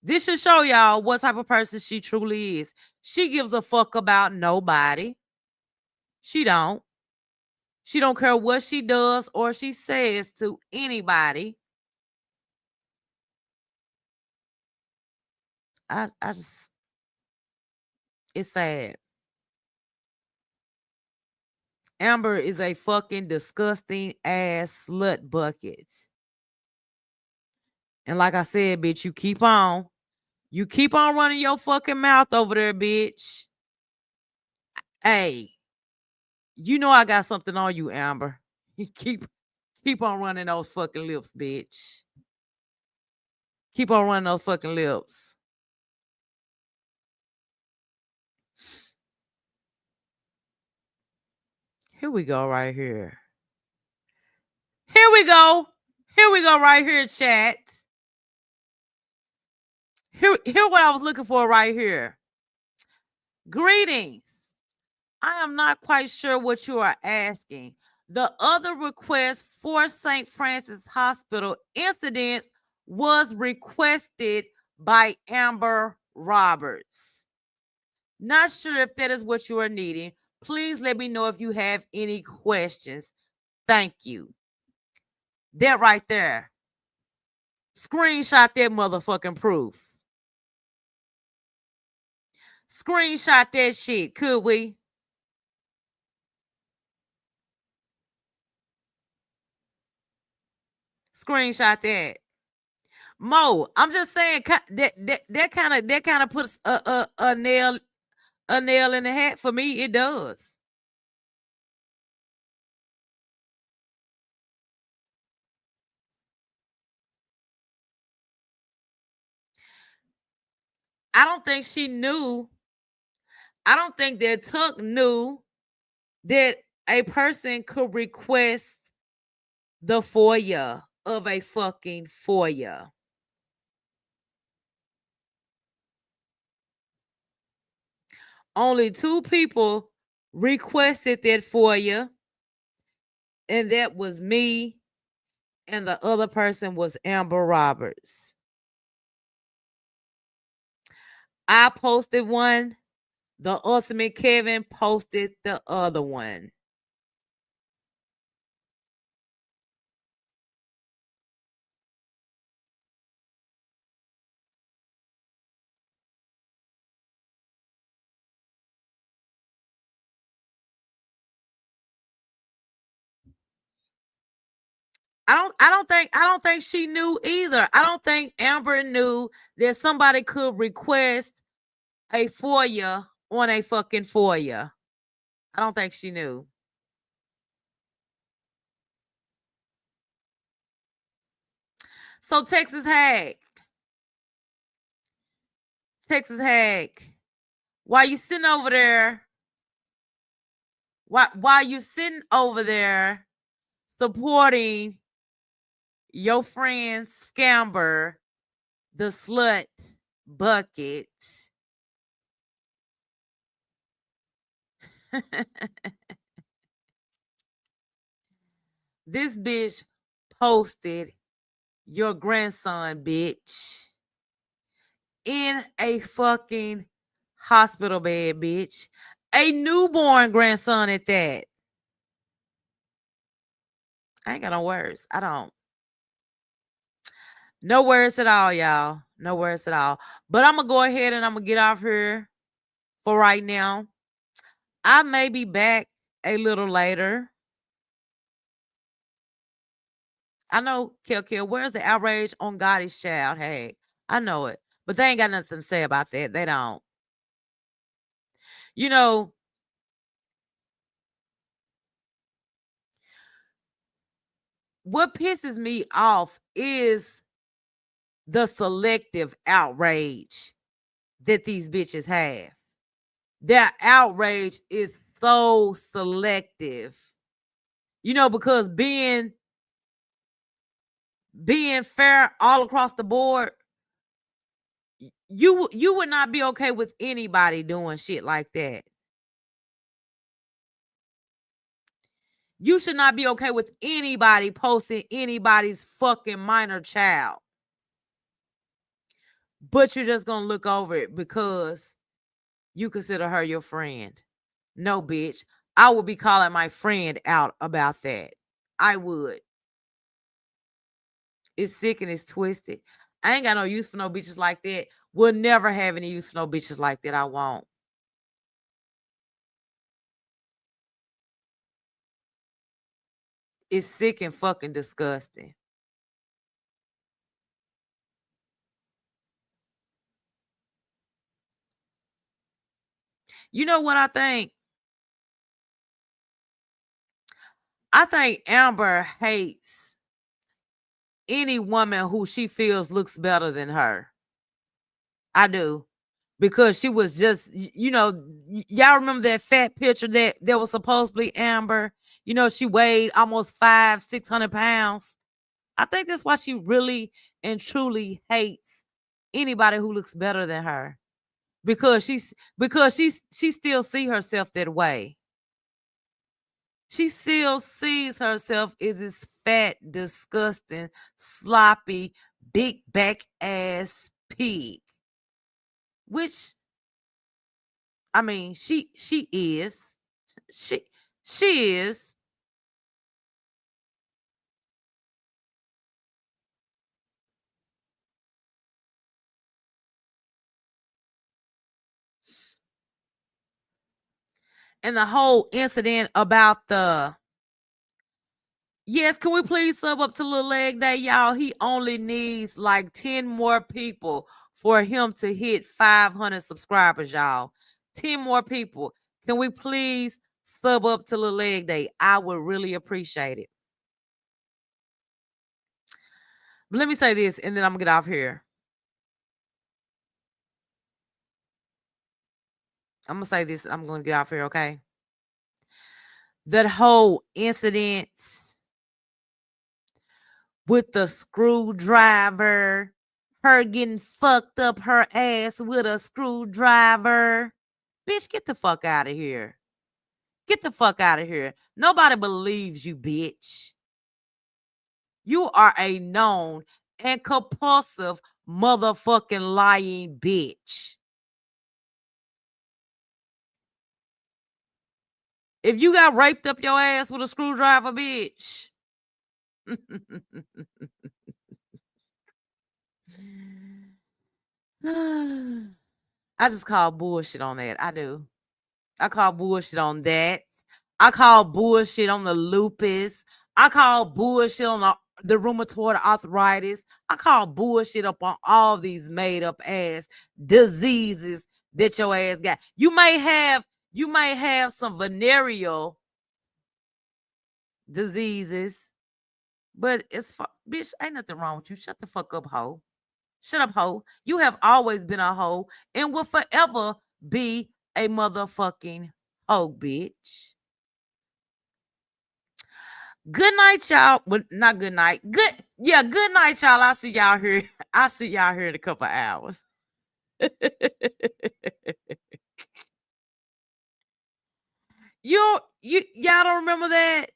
[SPEAKER 3] This should show y'all what type of person she truly is. She gives a fuck about nobody. She don't. She don't care what she does or she says to anybody. I just, it's sad. Amber is a fucking disgusting ass slut bucket. And like I said, bitch, you keep on running your fucking mouth over there, bitch. Hey, you know I got something on you, Amber. You keep on running those fucking lips, bitch. Keep on running those fucking lips. Here we go right here. Here we go right here, chat. Here what I was looking for right here. Greetings. I am not quite sure what you are asking. The other request for St. Francis Hospital incidents was requested by Amber Roberts. Not sure if that is what you are needing. Please let me know if you have any questions. Thank you. That right there. Screenshot that motherfucking proof. Screenshot that shit, could we? Screenshot that. Mo, I'm just saying that kind of puts a nail in the hat for me. It does. I don't think she knew. I don't think that Tuck knew that a person could request the FOIA of a fucking FOIA. Only 2 people requested that FOIA, and that was me, and the other person was Amber Roberts. I posted one. The ultimate Kevin posted the other one. I don't think she knew either. I don't think Amber knew that somebody could request a FOIA on a fucking FOIA. I don't think she knew. So Texas Hag, while you sitting over there, while you sitting over there supporting your friend Scamber, the slut bucket. This bitch posted your grandson, bitch, in a fucking hospital bed, bitch. A newborn grandson at that. I ain't got no words. I don't. No words at all, y'all. No words at all. But I'm going to go ahead and I'm going to get off here for right now. I may be back a little later. I know, Kill, where's the outrage on Gotti's child? Hey, I know it. But they ain't got nothing to say about that. They don't. You know, what pisses me off is the selective outrage that these bitches have. Their outrage is so selective. You know, because being fair all across the board, you would not be okay with anybody doing shit like that. You should not be okay with anybody posting anybody's fucking minor child. But you're just going to look over it because you consider her your friend. No, bitch. I would be calling my friend out about that. I would. It's sick and it's twisted. I ain't got no use for no bitches like that. We'll never have any use for no bitches like that. I won't. It's sick and fucking disgusting. You know what I think? I think Amber hates any woman who she feels looks better than her. I do. Because she was just, you know, y'all remember that fat picture that was supposedly Amber? You know, she weighed almost 500-600 pounds. I think that's why she really and truly hates anybody who looks better than her. Because she still see herself that way. She still sees herself as this fat, disgusting, sloppy, big back ass pig. Which, I mean, she is. She is. And the whole incident about the, yes, can we please sub up to Little Leg Day, y'all? He only needs like 10 more people for him to hit 500 subscribers, y'all. 10 more people. Can we please sub up to Little Leg Day? I would really appreciate it. But let me say this, and then I'm going to get off here. I'm going to say this, I'm going to get off here, okay? That whole incident with the screwdriver, her getting fucked up her ass with a screwdriver. Bitch, get the fuck out of here. Get the fuck out of here. Nobody believes you, bitch. You are a known and compulsive motherfucking lying bitch. If you got raped up your ass with a screwdriver, bitch. I just call bullshit on that. I do. I call bullshit on that. I call bullshit on the lupus. I call bullshit on the rheumatoid arthritis. I call bullshit up on all these made up ass diseases that your ass got. You may have some venereal diseases, but it's bitch, ain't nothing wrong with you. Shut the fuck up, hoe. Shut up, hoe. You have always been a hoe and will forever be a motherfucking hoe, bitch. Good night, y'all. Well, not good night. Good night, y'all. I'll see y'all here. I'll see y'all here in a couple of hours. Y'all don't remember that?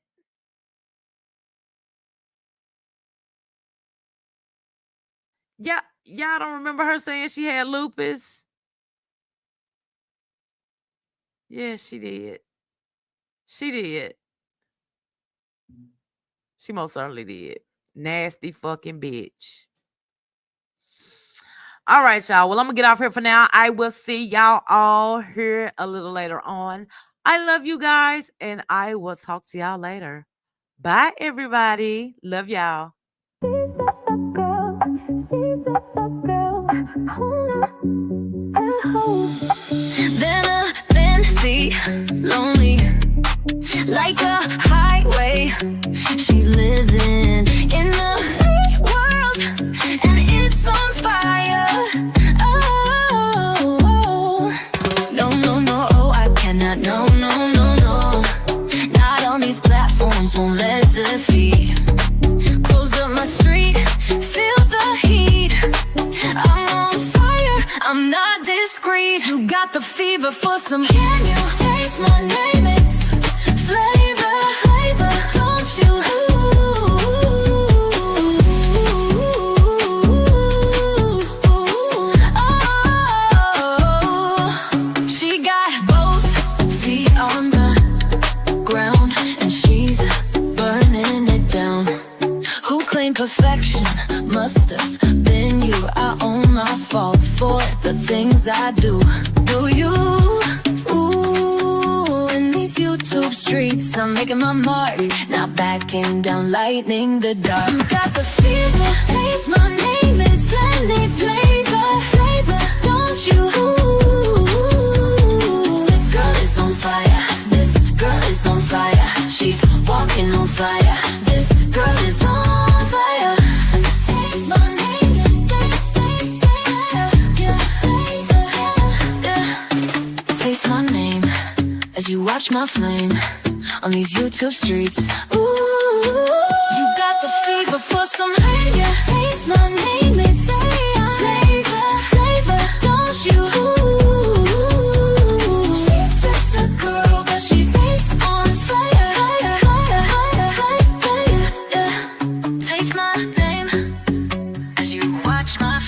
[SPEAKER 3] Y'all don't remember her saying she had lupus? Yeah, she did. She did. She most certainly did. Nasty fucking bitch. All right, y'all. Well, I'm going to get off here for now. I will see y'all all here a little later on. I love you guys, and I will talk to y'all later. Bye, everybody. Love y'all.
[SPEAKER 17] Then a fantasy, lonely, like a highway. She's living in the world, and it's on fire. Oh, no, no, no, oh, I cannot, no, no, no, no. Not on these platforms, won't let defeat. Close up my street, feel the heat. I'm on fire, I'm not discreet. You got the fever for some. Can you taste my name? It's flavor, flavor, don't you? Oh, she got both feet on the ground, and she's burning it down. Who claimed perfection? Must have been you. I own my faults for the things I do. Do you? Ooh, in these YouTube streets, I'm making my mark, not backing down, lightning the dark. You got the fever, taste my name, it's any flavor, flavor, don't you? Ooh, this girl is on fire, this girl is on fire, she's walking on fire, this girl is on fire. Taste my name. Taste my name as you watch my flame on these YouTube streets. Ooh, you got the fever for some hate. Yeah. Taste my name, it's flavor, flavor, don't you? Ooh, she's just a girl, but she's on fire, fire, fire, fire, fire, fire. Yeah. Taste my name as you watch my